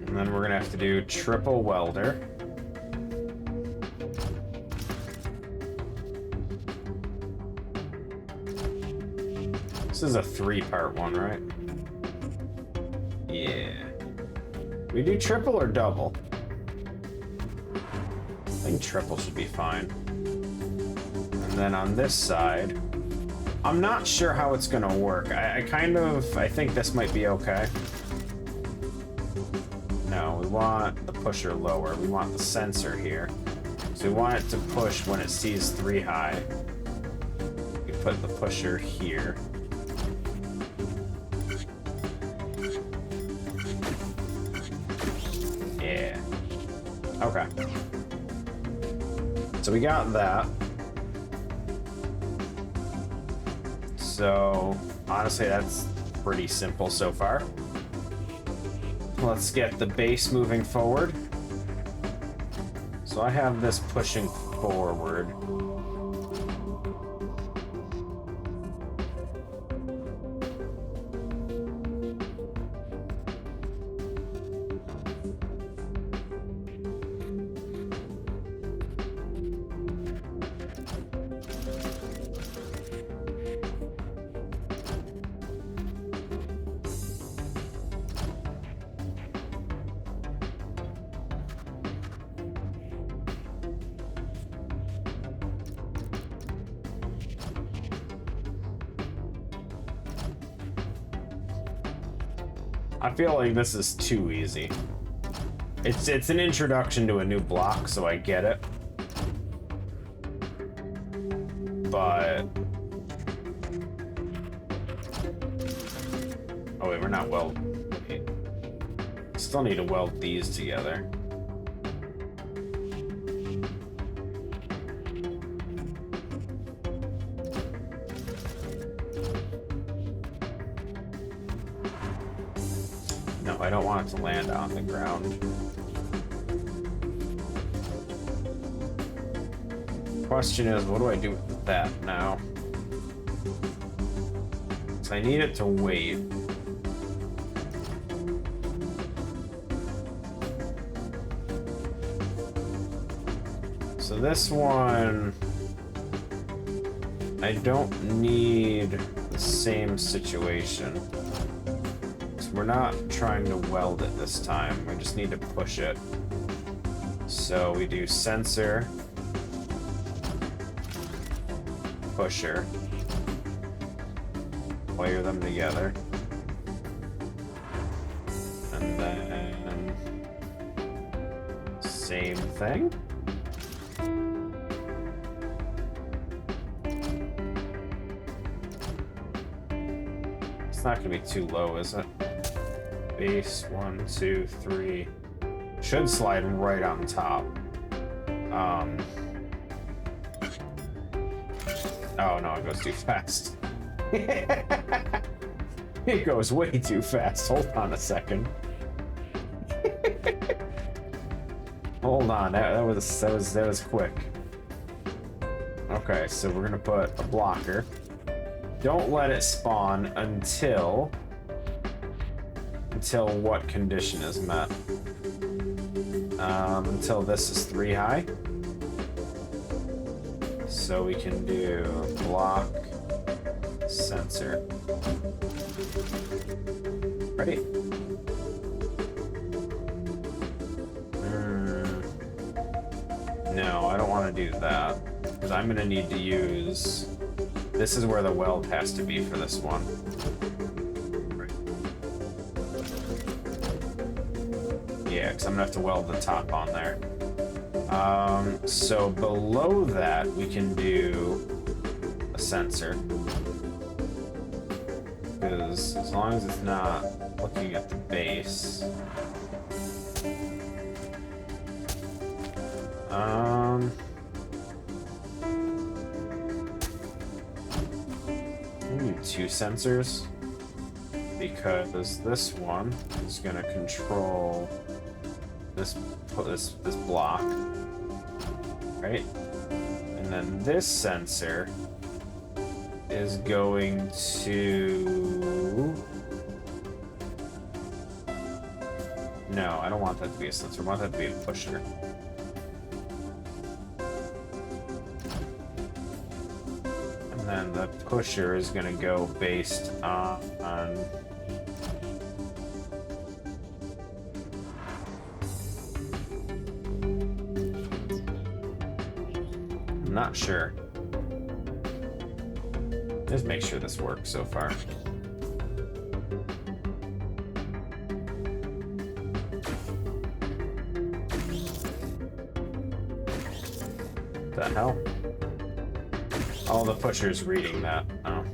And then we're gonna have to do triple welder. This is a 3-part one, right? Yeah. We do triple or double? I think triple should be fine. And then on this side, I'm not sure how it's gonna work. I think this might be okay. No, we want the pusher lower. We want the sensor here. So we want it to push when it sees 3 high. We put the pusher here. Yeah. Okay. So we got that. So, honestly, that's pretty simple so far. Let's get the base moving forward. So I have this pushing forward. I feel like this is too easy. It's an introduction to a new block, so I get it. But... oh wait, we're not wait. Still need to weld these together. No, I don't want it to land on the ground. Question is, what do I do with that now? So I need it to wait. So this one, I don't need the same situation. We're not trying to weld it this time. We just need to push it. So we do sensor, pusher, wire them together, and then same thing. It's not gonna be too low, is it? Base 1, 2, 3 should slide right on top. Oh no, it goes too fast. It goes way too fast. Hold on a second. Hold on, that was quick. Okay, so we're gonna put a blocker. Don't let it spawn until what condition is met? Until this is 3 high. So we can do block, sensor. Ready? No, I don't want to do that, because I'm going to need to use... this is where the weld has to be for this one. Yeah, because I'm going to have to weld the top on there. So below that, we can do a sensor. Because as long as it's not looking at the base... we need 2 sensors, because this one is going to control this block, right? And then this sensor is going to... no, I don't want that to be a sensor. I want that to be a pusher. And then the pusher is going to go based on I'm not sure. Just make sure this works so far. The hell? Oh, the pusher's reading that. Oh.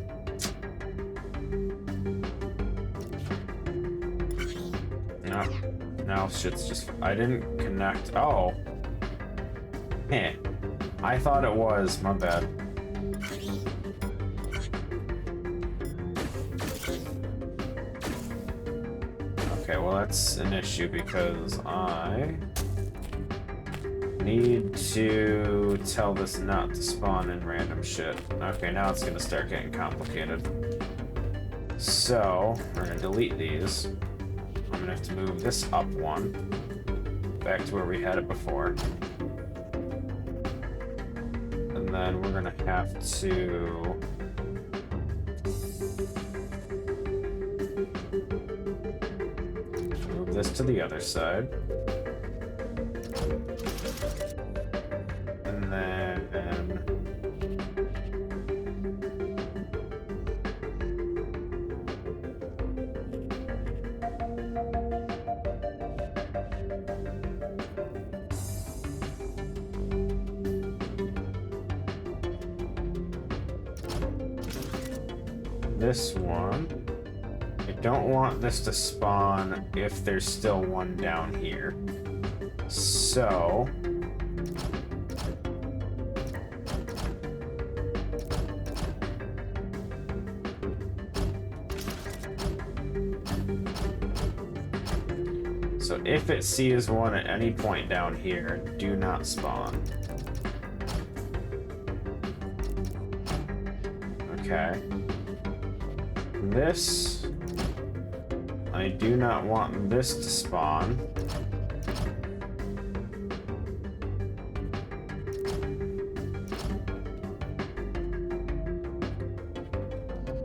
No. No, shit's just... I didn't connect... Oh. Heh. I thought it was. My bad. Okay, well that's an issue because I need to tell this not to spawn in random shit. Okay, now it's gonna start getting complicated. So, we're gonna delete these. I'm gonna have to move this up one, back to where we had it before. And then we're gonna have to... move this to the other side. And then... this one. I don't want this to spawn if there's still one down here. So... so if it sees one at any point down here, do not spawn. Okay. This, I do not want this to spawn.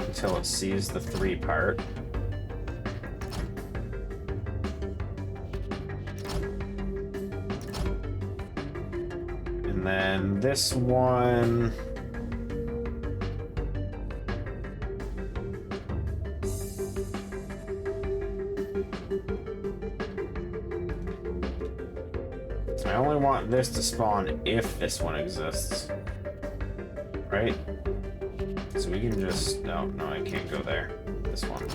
Until it sees the 3 part. And then this one... I only want this to spawn if this one exists. Right? So we can just... No, I can't go there. This one.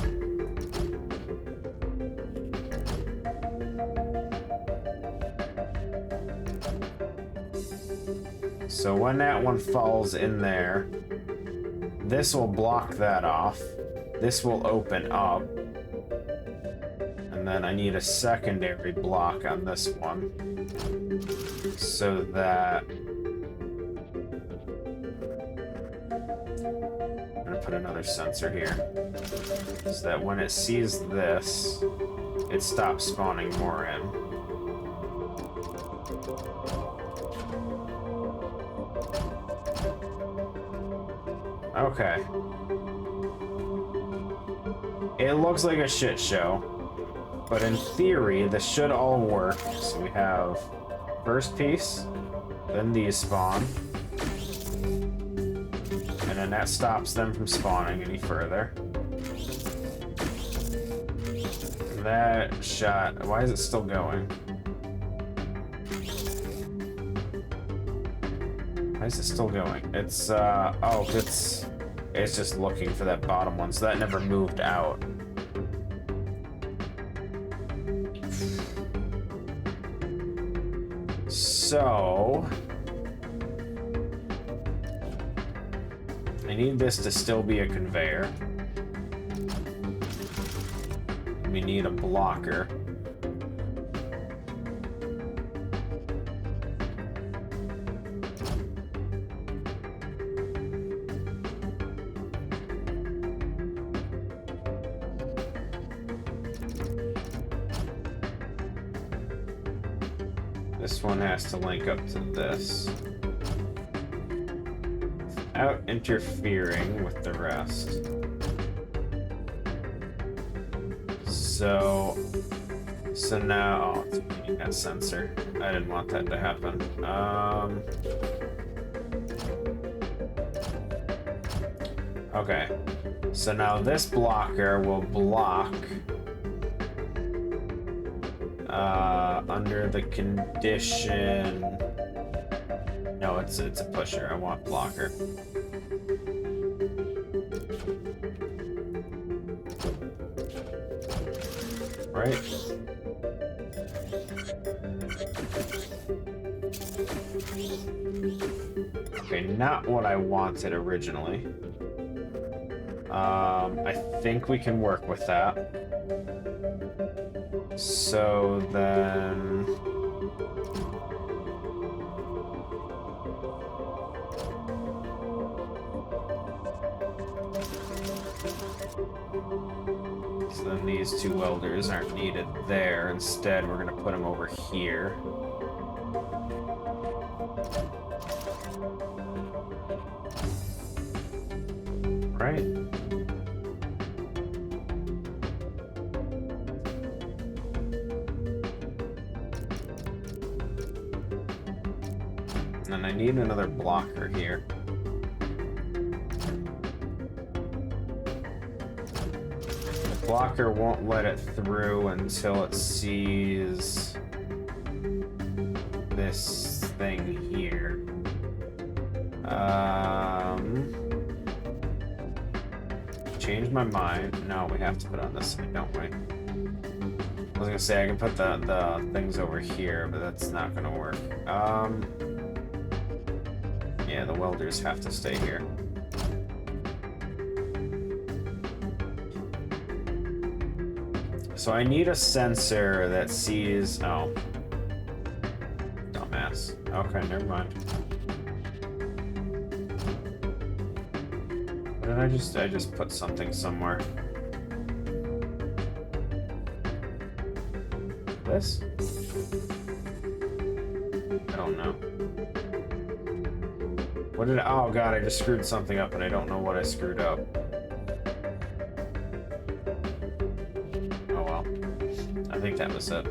So when that one falls in there, this will block that off. This will open up. And then I need a secondary block on this one. So that... I'm gonna put another sensor here. So that when it sees this, it stops spawning more in. Okay. It looks like a shit show. But in theory, this should all work. So we have first piece, then these spawn. And then that stops them from spawning any further. That shot, why is it still going? Why is it still going? It's, oh, it's just looking for that bottom one, so that never moved out. So... I need this to still be a conveyor. We need a blocker. This one has to link up to this without interfering with the rest. So now, oh, it's reading that sensor. I didn't want that to happen. Okay. So now this blocker will block under the condition. No, it's a pusher. I want blocker. Right? Okay, not what I wanted originally. I think we can work with that. So then... So then these two welders aren't needed there. Instead, we're gonna put them over here. Right? And then I need another blocker here. The blocker won't let it through until it sees this thing here. Change my mind. No, we have to put it on this side, don't we? I was gonna say I can put the things over here, but that's not gonna work. Yeah, the welders have to stay here. So I need a sensor that sees... Oh. Dumbass. Okay, never mind. What did I just put something somewhere. This? I don't know. What did oh god, I just screwed something up and I don't know what I screwed up. Oh well. I think that was it.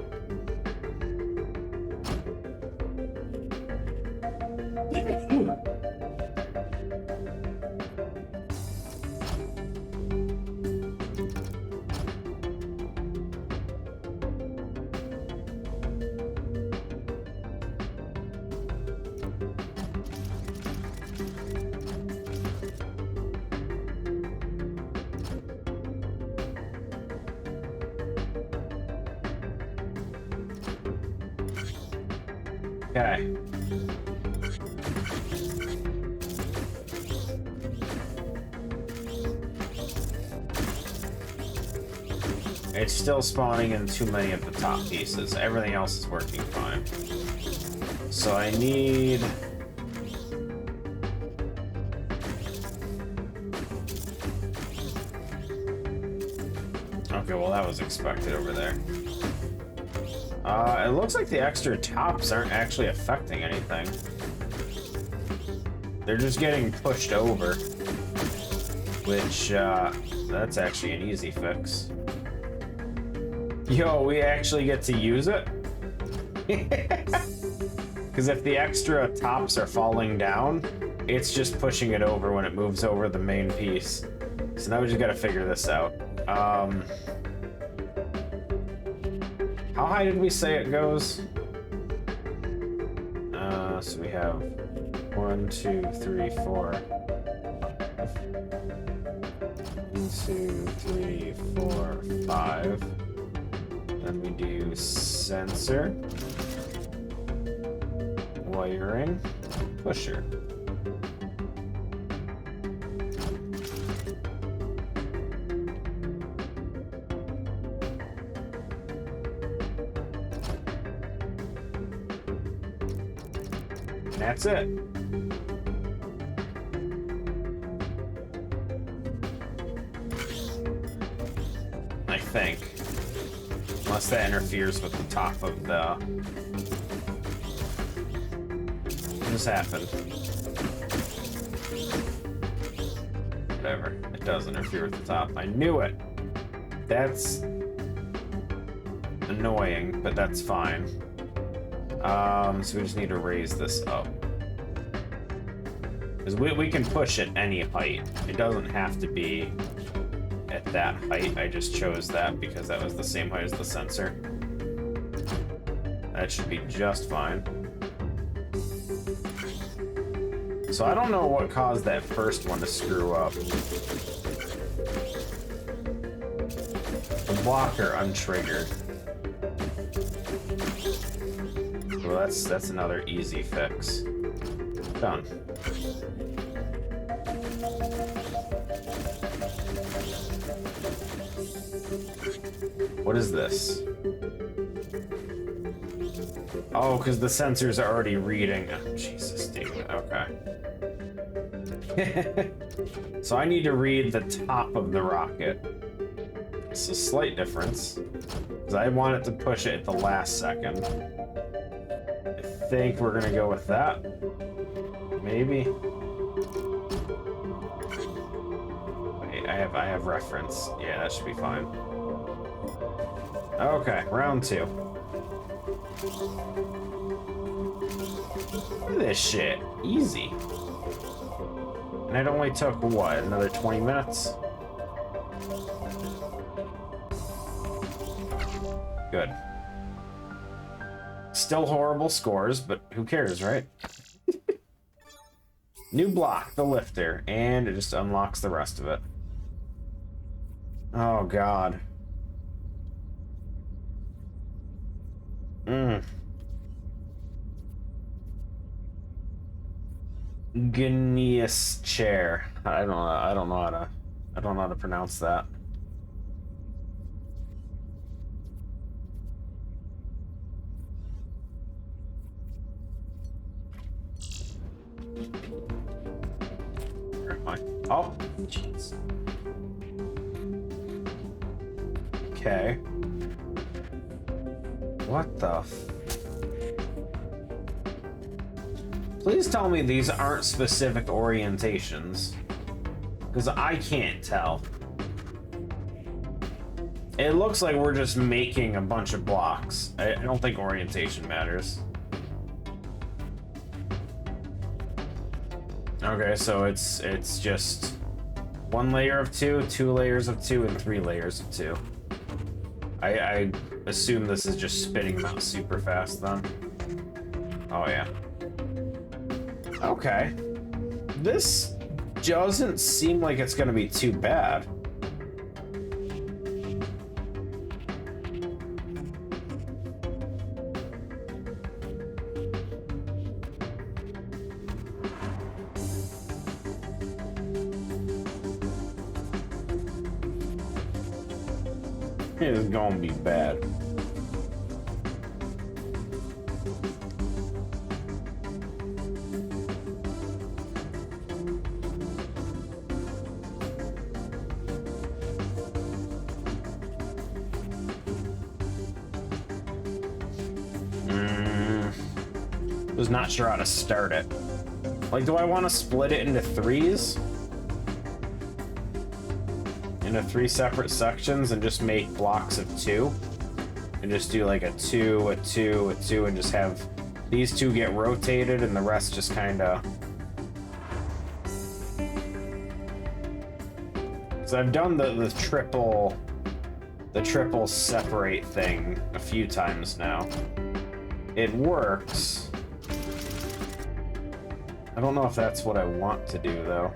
Okay. It's still spawning in too many of the top pieces. Everything else is working fine. So I need... Okay, well that was expected over there. It looks like the extra tops aren't actually affecting anything. They're just getting pushed over. Which, that's actually an easy fix. Yo, we actually get to use it? Because if the extra tops are falling down, it's just pushing it over when it moves over the main piece. So now we just gotta figure this out. How high did we say it goes? So we have 1, 2, 3, 4. 1, 2, 3, 4, 5. Then we do sensor, wiring, pusher. That's it. I think. Unless that interferes with the top of the... What just happened? Whatever. It does interfere with the top. I knew it! That's... annoying, but that's fine. So we just need to raise this up. Because we can push at any height. It doesn't have to be at that height. I just chose that because that was the same height as the sensor. That should be just fine. So I don't know what caused that first one to screw up. The blocker untriggered. Well, that's another easy fix. Done. What is this? Oh, because the sensors are already reading. Oh, Jesus, David. Okay. So I need to read the top of the rocket. It's a slight difference. Because I want it to push it at the last second. I think we're gonna go with that. Maybe. Wait, I have reference. Yeah, that should be fine. Okay, round 2. Look at this shit. Easy. And it only took, what, another 20 minutes? Good. Still horrible scores, but who cares, right? New block, the lifter, and it just unlocks the rest of it. Oh, God. Gneus chair. I don't know how to pronounce that. Where am I? Oh, jeez. Okay. What the f... Please tell me these aren't specific orientations. Because I can't tell. It looks like we're just making a bunch of blocks. I don't think orientation matters. Okay, so it's just 1 layer of 2, 2 layers of 2, and 3 layers of 2. I assume this is just spitting them out super fast then. Oh yeah. Okay. This doesn't seem like it's gonna be too bad. It's gonna be bad. Was not sure how to start it. Like, do I want to split it into 3s? Into 3 separate sections and just make blocks of 2? And just do like a 2, a 2, a 2, and just have these 2 get rotated and the rest just kind of... So I've done the triple separate thing a few times now. It works. I don't know if that's what I want to do, though.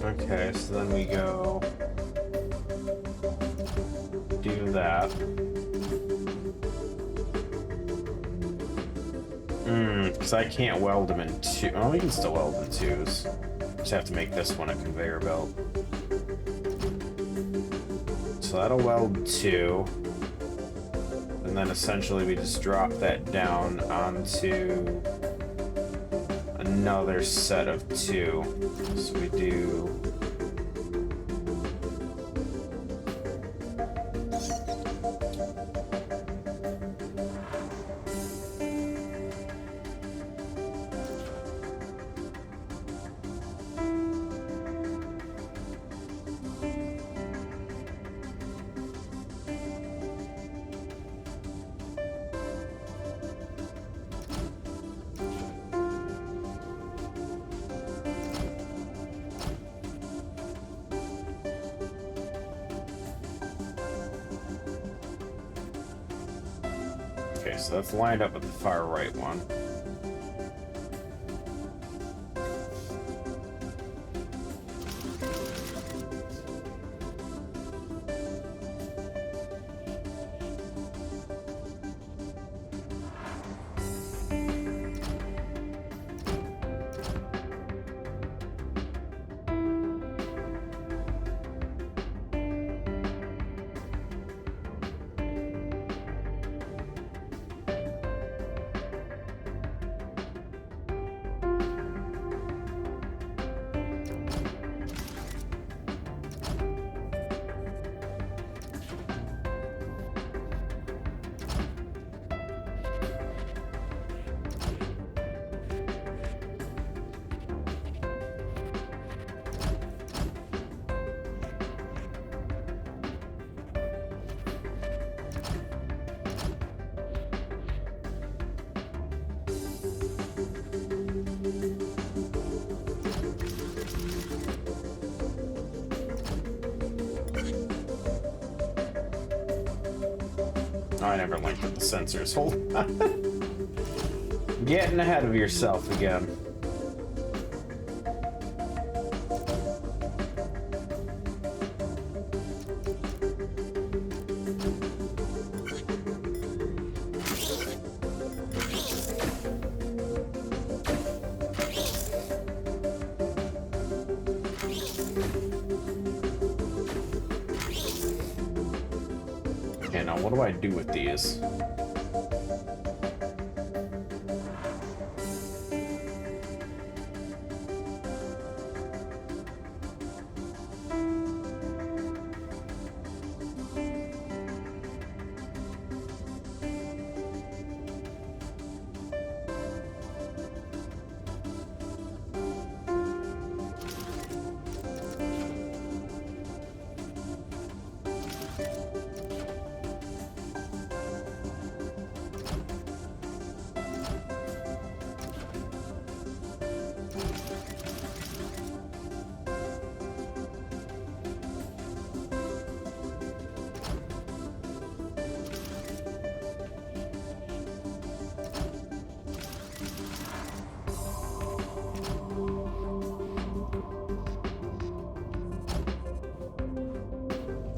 Okay, so then we go do that. Because I can't weld them in 2. Oh, we can still weld in 2s. Just have to make this one a conveyor belt. So that'll weld 2. and then essentially we just drop that down onto another set of 2. So we do... Okay, so that's lined up with the far right one. Oh, I never linked with the sensors. Hold on. Getting ahead of yourself again. Okay, now what do I do with these?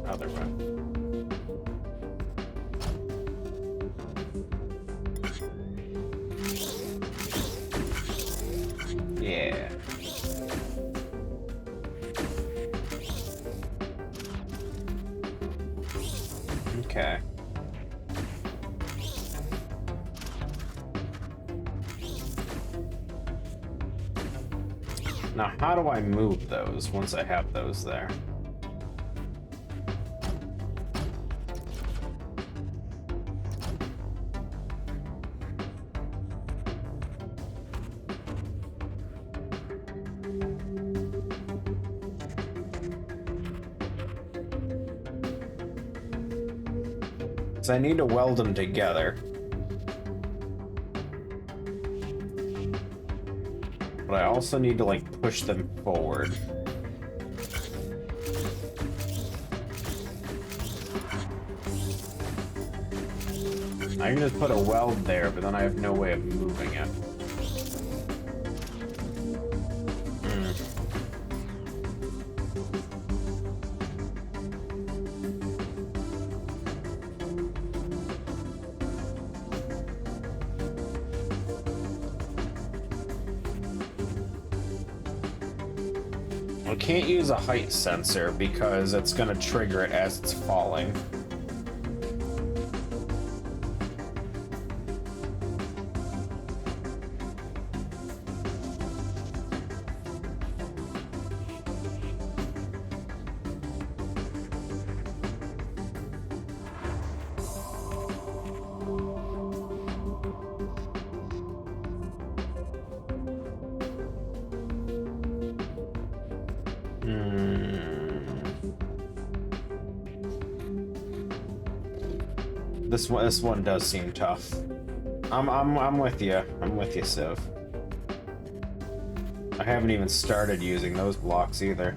Other way. Yeah. Okay. Now, how do I move those once I have those there? I need to weld them together. But I also need to, like, push them forward. I can just put a weld there, but then I have no way of moving it. I can't use a height sensor because it's going to trigger it as it's falling. This one does seem tough. I'm with you. I'm with you, Civ. I haven't even started using those blocks either.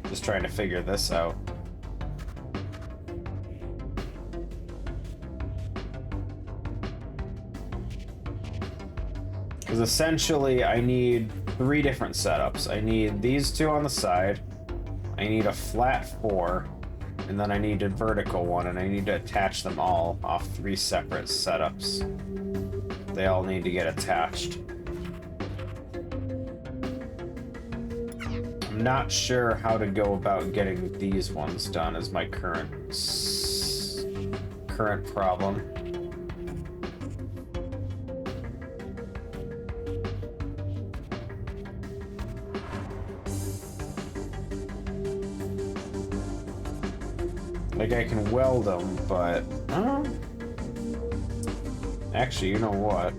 Just trying to figure this out. Because essentially I need 3 different setups. I need these 2 on the side, I need a flat 4, and then I need a vertical one, and I need to attach them all off 3 separate setups. They all need to get attached. I'm not sure how to go about getting these ones done is my current problem. Like, I can weld them, but... Actually, you know what?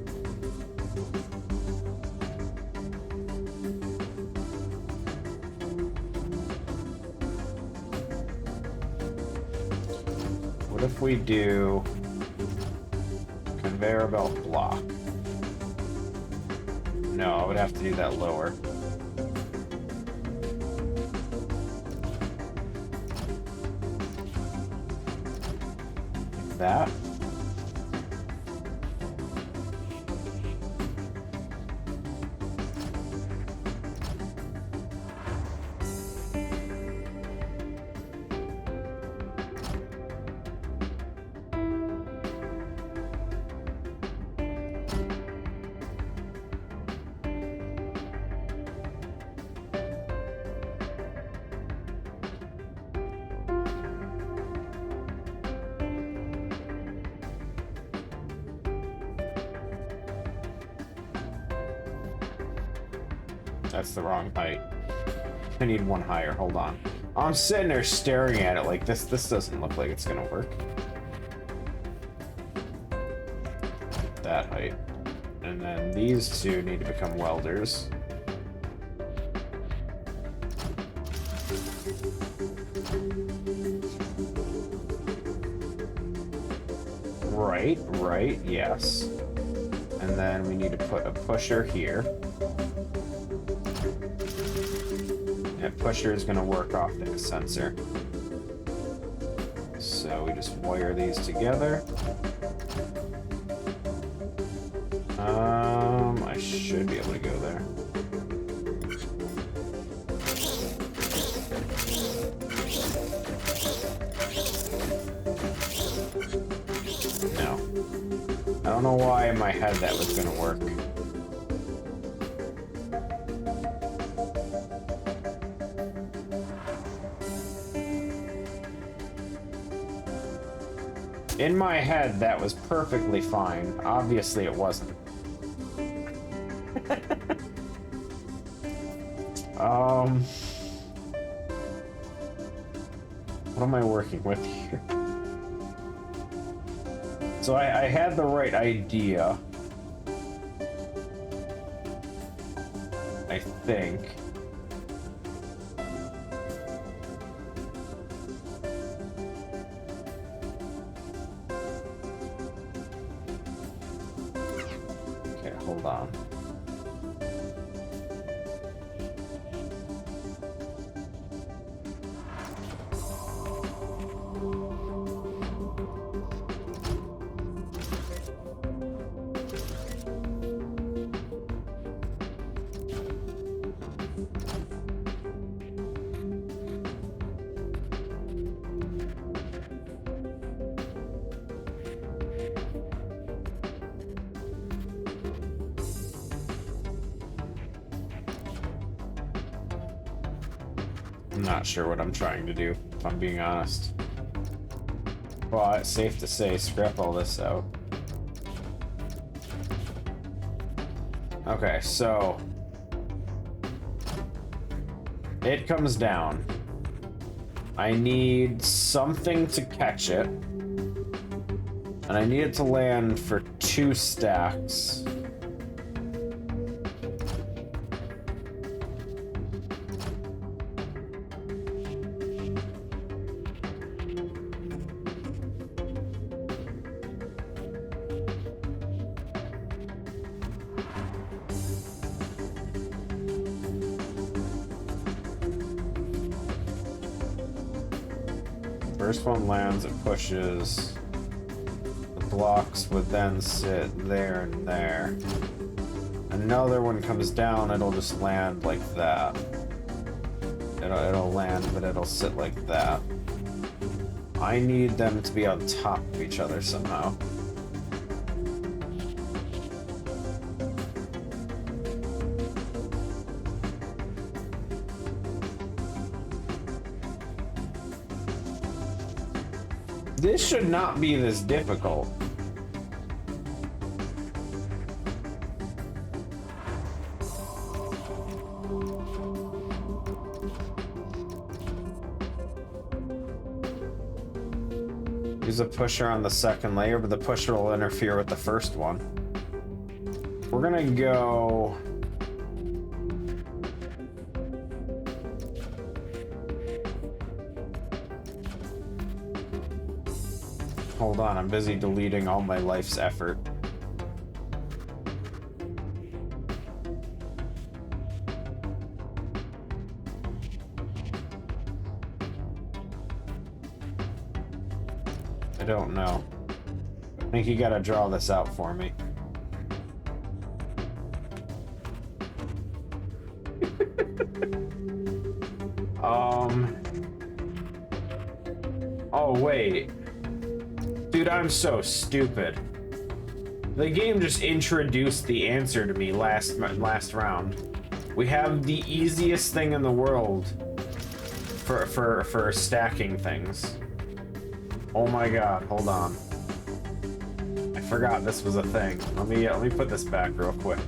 What if we do... conveyor belt block? No, I would have to do that lower. That. That's the wrong height. I need one higher. Hold on. I'm sitting there staring at it like this. This doesn't look like it's gonna work. That height. And then these 2 need to become welders. Right, yes. And then we need to put a pusher here. That pusher is going to work off the sensor. So we just wire these together. I should be able to go there. No. I don't know why in my head that was going to work. In my head, that was perfectly fine. Obviously, it wasn't. What am I working with here? So I had the right idea. I think. Okay, hold on. I'm not sure what I'm trying to do, if I'm being honest. Well, it's safe to say, scrap all this out. Okay, so... it comes down. I need something to catch it. And I need it to land for 2 stacks. first one lands, it pushes. The blocks would then sit there and there. Another one comes down, it'll just land like that. It'll land, but it'll sit like that. I need them to be on top of each other somehow. This should not be this difficult. Use a pusher on the second layer, but the pusher will interfere with the first one. We're gonna go... Hold on, I'm busy deleting all my life's effort. I don't know. I think you gotta draw this out for me. Oh, wait. Dude, I'm so stupid. The game just introduced the answer to me last round. We have the easiest thing in the world for stacking things. Oh my god, hold on. I forgot this was a thing. Let me put this back real quick.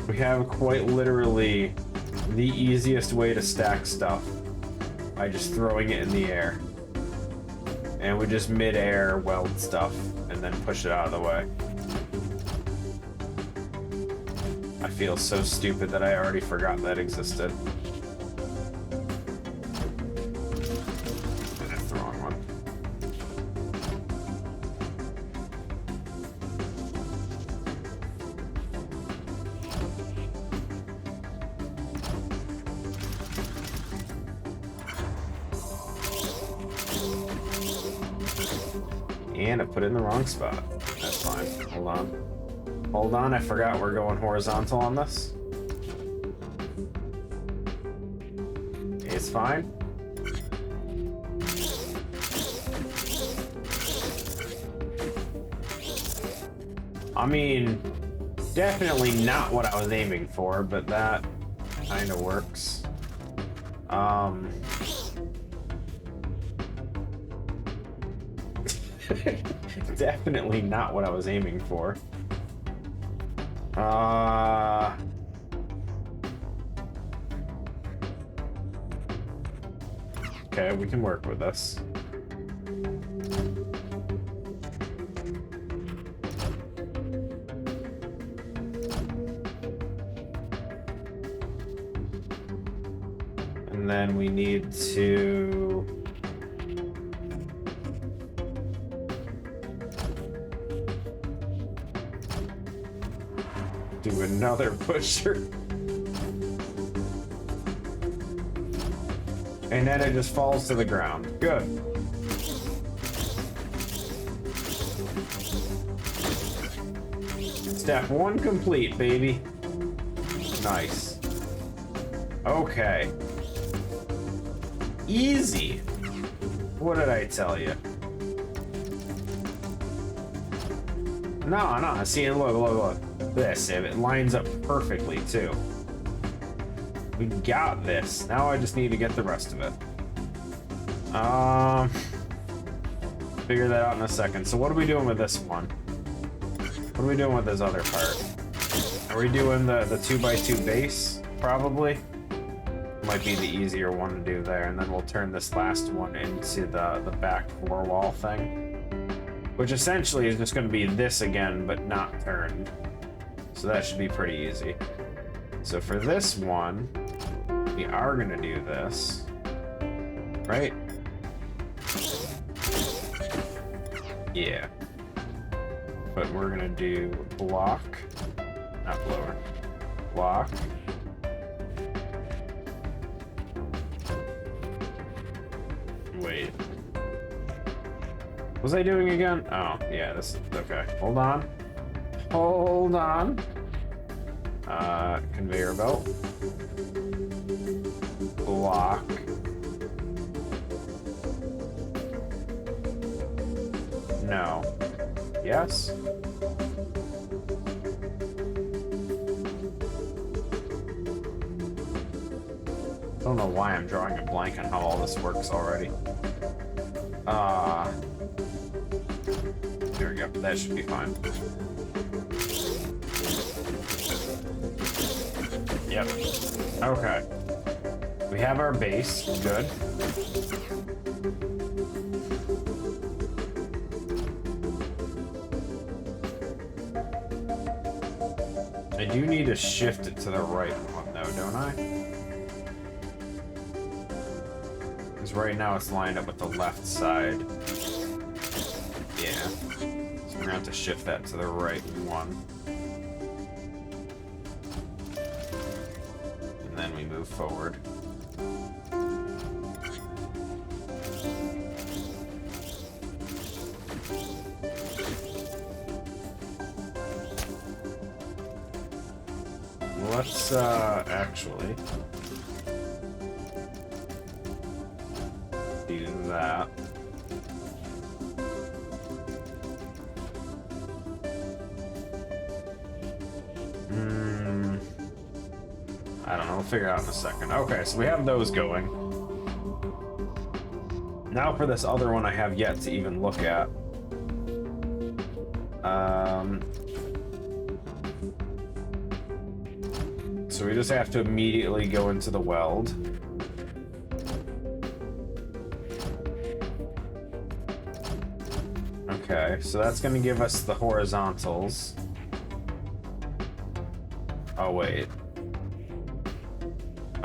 We have quite literally the easiest way to stack stuff by just throwing it in the air. And we just mid-air weld stuff and then push it out of the way. I feel so stupid that I already forgot that existed. That's the wrong one. And I put it in the wrong spot. That's fine. Hold on. Hold on, I forgot we're going horizontal on this. It's fine. I mean, definitely not what I was aiming for, but that kind of works. Definitely not what I was aiming for. Okay, we can work with this. And then we need to... do another pusher. And then it just falls to the ground. Good. Step 1 complete, baby. Nice. Okay. Easy. What did I tell you? No. See, look. This, it lines up perfectly, too. We got this. Now I just need to get the rest of it. Figure that out in a second. So what are we doing with this one? What are we doing with this other part? Are we doing the 2x2 base? Probably. Might be the easier one to do there, and then we'll turn this last one into the back 4-wall thing. Which essentially is just going to be this again, but not turned. So that should be pretty easy. So for this one, we are going to do this. Right? Yeah. But we're going to do block. Not blower. Block. Wait. What was I doing again? Oh, yeah, this is... Okay, hold on. Hold on. Conveyor belt. Block. No. Yes? I don't know why I'm drawing a blank on how all this works already. There we go. That should be fine. Yep. Okay. We have our base. Good. I do need to shift it to the right one, though, don't I? Because right now it's lined up with the left side. Yeah. So we're going to have to shift that to the right one. And then we move forward. Let's, actually do that. I don't know, we'll figure it out in a second. Okay, so we have those going. Now for this other one I have yet to even look at. So we just have to immediately go into the weld. Okay, so that's going to give us the horizontals. Oh, wait.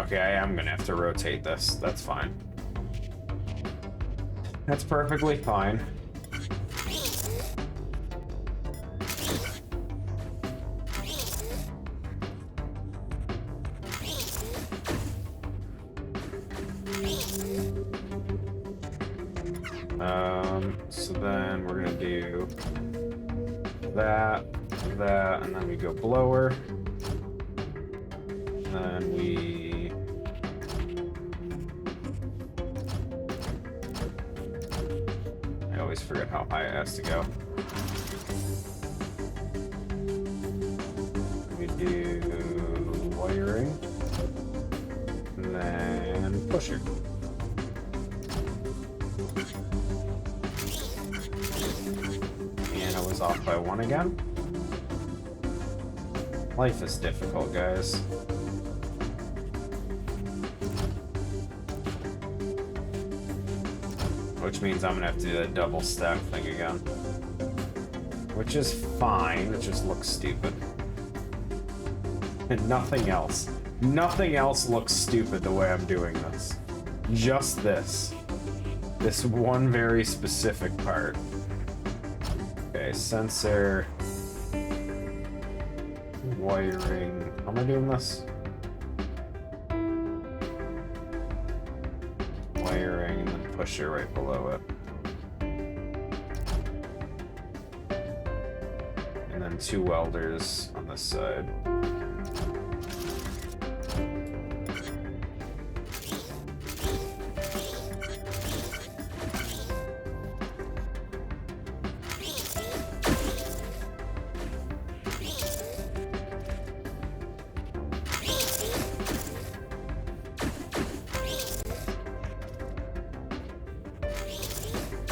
Okay, I am going to have to rotate this. That's fine. That's perfectly fine. So then we're gonna do that, and then we go blower. And then we... I always forget how high it has to go. We do wiring. And then pusher. Off by one again. Life is difficult, guys. Which means I'm gonna have to do that double stack thing again. Which is fine, it just looks stupid. And nothing else. Nothing else looks stupid the way I'm doing this. Just this. This one very specific part. Okay, sensor, wiring. How am I doing this? Wiring, and then pusher right below it. And then 2 welders on this side.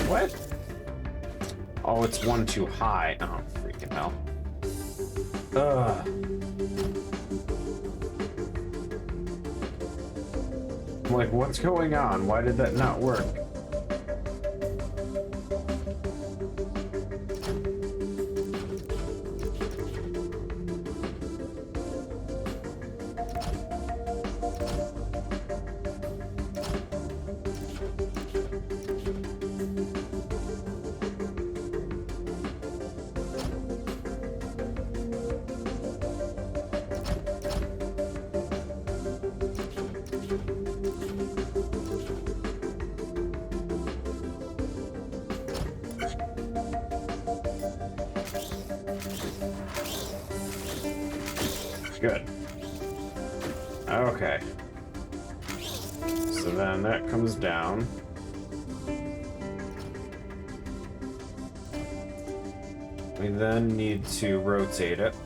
What? Oh, it's one too high. Oh, freaking hell. Ugh. I'm like, what's going on? Why did that not work? Good. Okay. So then that comes down. We then need to rotate it.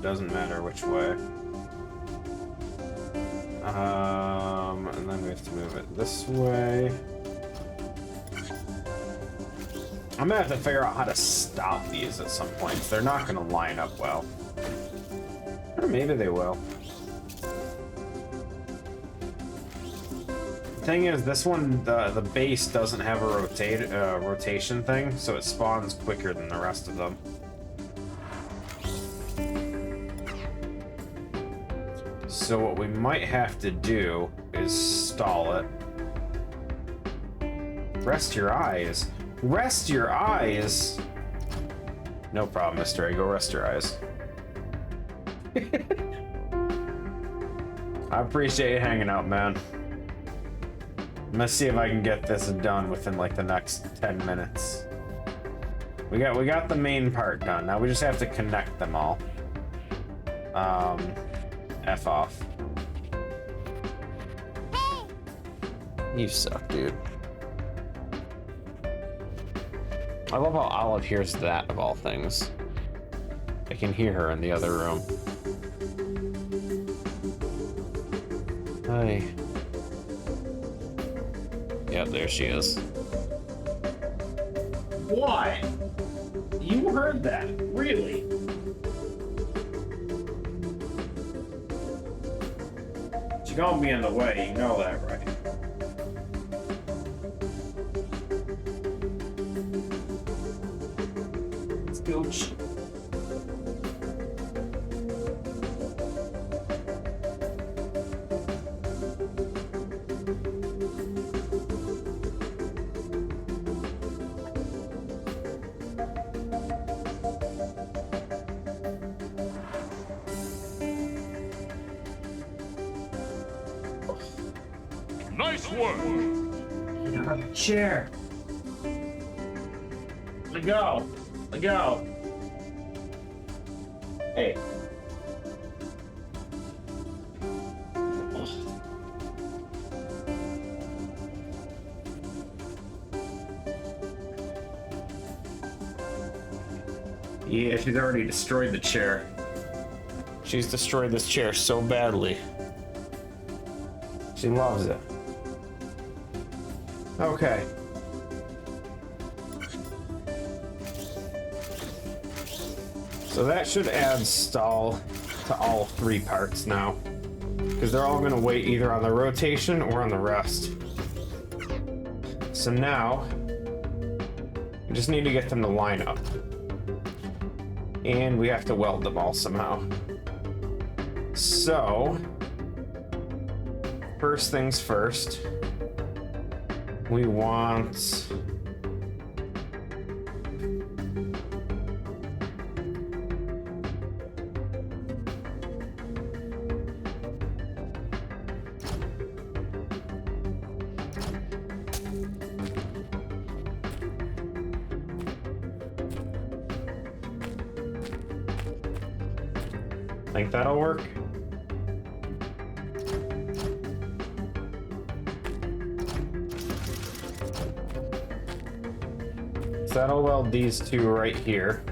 Doesn't matter which way. And then we have to move it this way. I'm gonna have to figure out how to stop these at some point. They're not gonna line up well. Or maybe they will. The thing is, this one, the base doesn't have a rotation thing, so it spawns quicker than the rest of them. So what we might have to do is stall it. Rest your eyes. Rest your eyes! No problem, Mr. A. Go rest your eyes. I appreciate you hanging out, man. I'm gonna see if I can get this done within like the next 10 minutes. We got the main part done. Now we just have to connect them all. F off. You suck, dude. I love how Olive hears that, of all things. I can hear her in the other room. Hi. Yeah, there she is. What? You heard that? Really? She's gonna be in the way, you know that, right? Scooch. Nice work! You don't have a chair. Let go. Let go. Hey. Yeah, she's already destroyed the chair. She's destroyed this chair so badly. She loves it. Okay. So that should add stall to all three parts now. Because they're all going to wait either on the rotation or on the rest. So now, we just need to get them to line up. And we have to weld them all somehow. So, first things first, we want think that'll work. So that'll weld these two right here,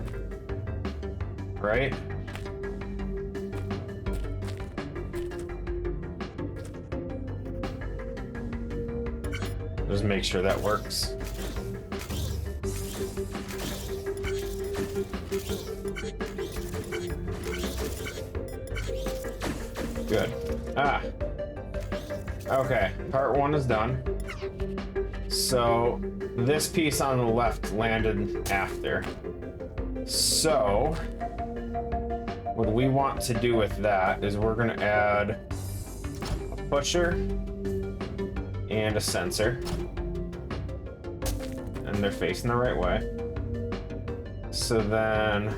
right? Just make sure that works. Good. Ah. Okay, part one is done. So this piece on the left landed after. So what we want to do with that is we're going to add a pusher and a sensor. And they're facing the right way. So then,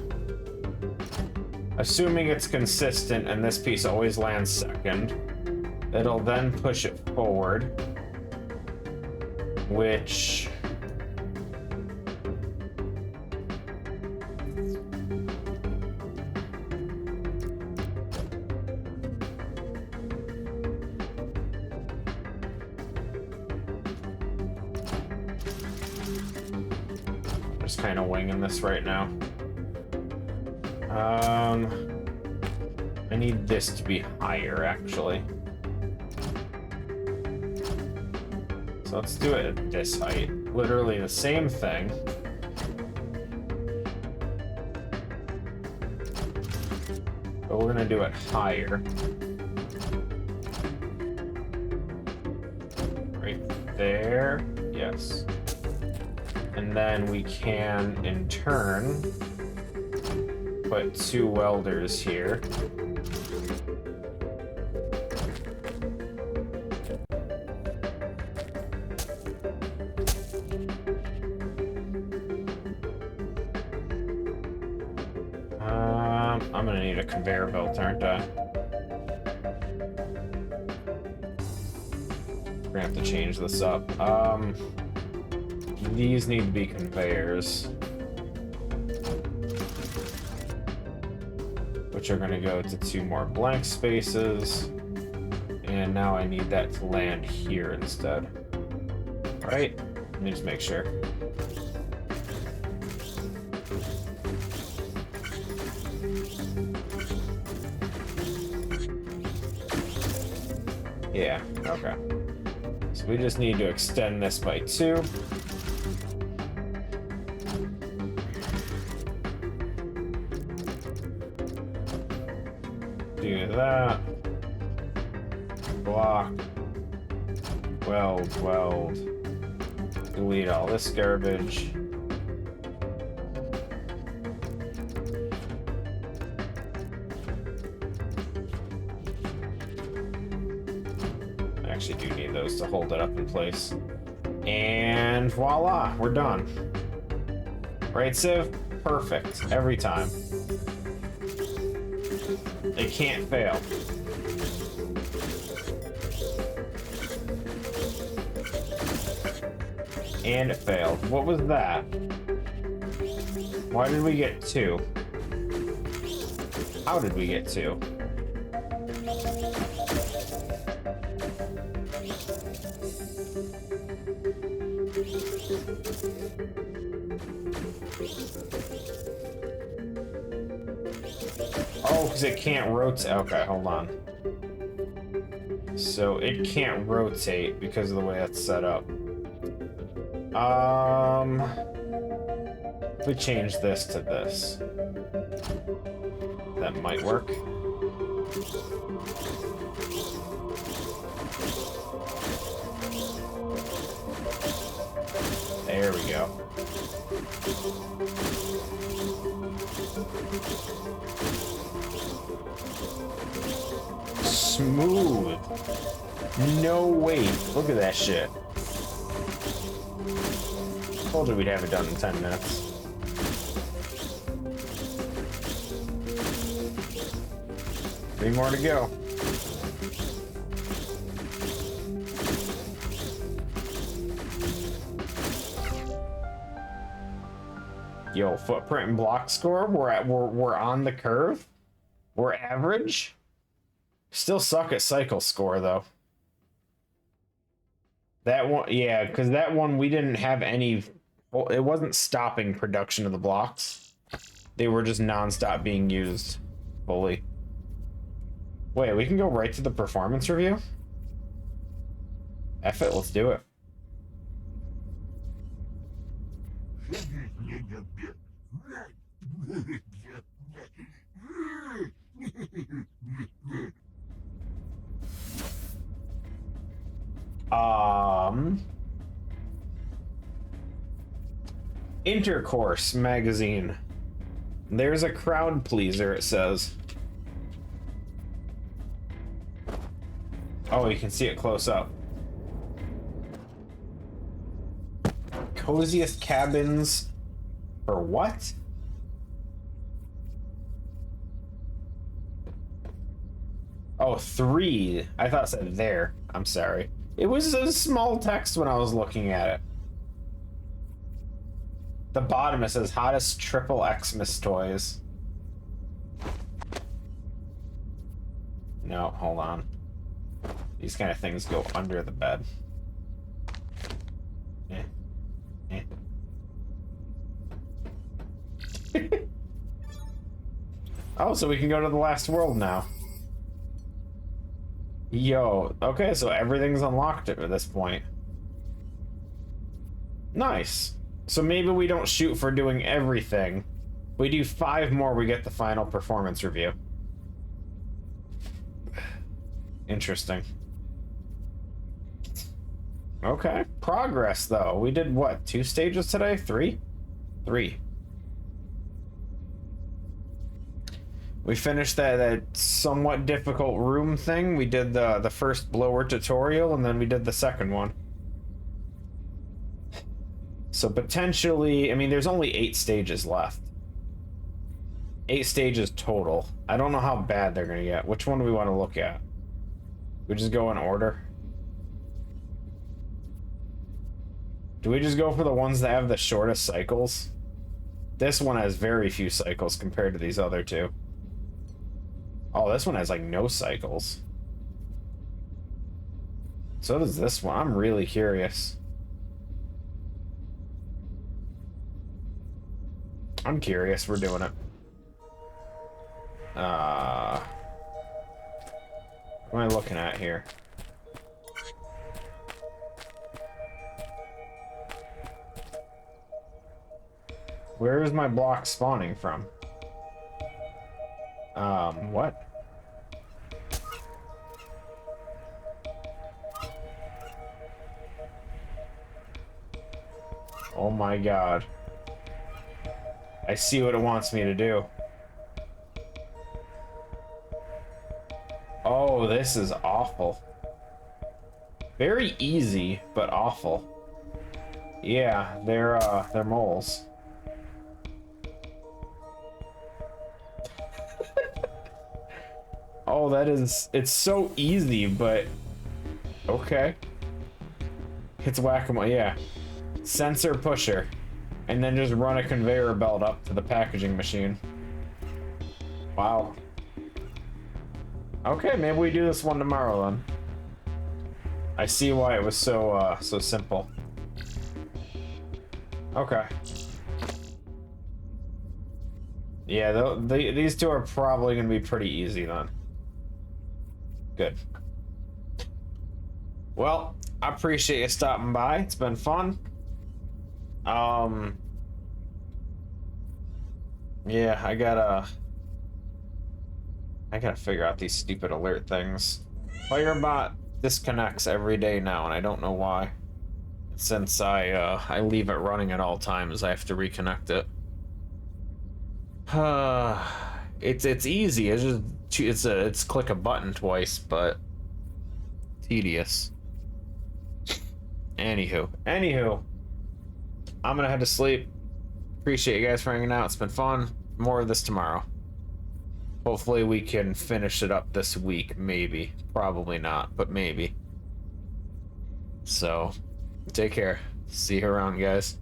assuming it's consistent and this piece always lands second, it'll then push it forward, which just kind of winging this right now. I need this to be higher, actually. So let's do it at this height. Literally the same thing. But we're gonna do it higher. Right there. Yes. And then we can, in turn, put 2 welders here. I'm gonna need a conveyor belt, aren't I? We're gonna have to change this up. These need to be conveyors, which are gonna go to 2 more blank spaces. And now I need that to land here instead. All right, let me just make sure. Yeah, okay. So we just need to extend this by 2. Do that. Block. Weld. Delete all this garbage. Actually do need those to hold it up in place. And voila, we're done. Right, Civ? Perfect. Every time. It can't fail. And it failed. What was that? Why did we get 2? How did we get 2? Oh, because it can't rotate. Okay, hold on. So it can't rotate because of the way that's set up. If we change this to this, that might work. There we go. Smooth. No way. Look at that shit. Told you we'd have it done in 10 minutes. Three more to go. Yo, footprint and block score. We're on the curve. We're average. Still suck at cycle score though. That one, yeah, because that one we didn't have any. Well, it wasn't stopping production of the blocks. They were just non-stop being used fully. Wait, we can go right to the performance review? F it, let's do it. Intercourse magazine. There's a crowd pleaser, it says. Oh, you can see it close up. Coziest cabins for what? Oh, 3. I thought it said there. I'm sorry. It was a small text when I was looking at it. The bottom, it says hottest triple Xmas toys. No, hold on. These kind of things go under the bed. Oh, so we can go to the last world now. Yo, okay, so everything's unlocked at this point. Nice. So maybe we don't shoot for doing everything. We do 5 more, we get the final performance review. Interesting. Okay. Progress, though. We did, what, 2 stages today? 3? 3. We finished that somewhat difficult room thing. We did the first blower tutorial, and then we did the second one. So potentially, I mean, there's only 8 stages left. 8 stages total. I don't know how bad they're gonna get. Which one do we want to look at? We just go in order. Do we just go for the ones that have the shortest cycles? This one has very few cycles compared to these other 2. Oh, this one has like no cycles. So does this one. I'm really curious. I'm curious. We're doing it. What am I looking at here? Where is my block spawning from? What? Oh my god. I see what it wants me to do. Oh, this is awful. Very easy, but awful. Yeah, they're moles. Oh, it's so easy, but okay. It's whack-a-mole, yeah. Sensor pusher. And then just run a conveyor belt up to the packaging machine. Wow. Okay, maybe we do this one tomorrow then. I see why it was so simple. Okay. Yeah, these 2 are probably gonna be pretty easy then. Good. Well, I appreciate you stopping by. It's been fun. Yeah, I gotta figure out these stupid alert things. Firebot disconnects every day now, and I don't know why. Since I leave it running at all times, I have to reconnect it. It's easy. It's just it's click a button twice, but tedious. Anywho, I'm gonna head to sleep. Appreciate you guys for hanging out. It's been fun. More of this tomorrow. Hopefully we can finish it up this week. Maybe. Probably not, but maybe. So, take care. See you around, guys.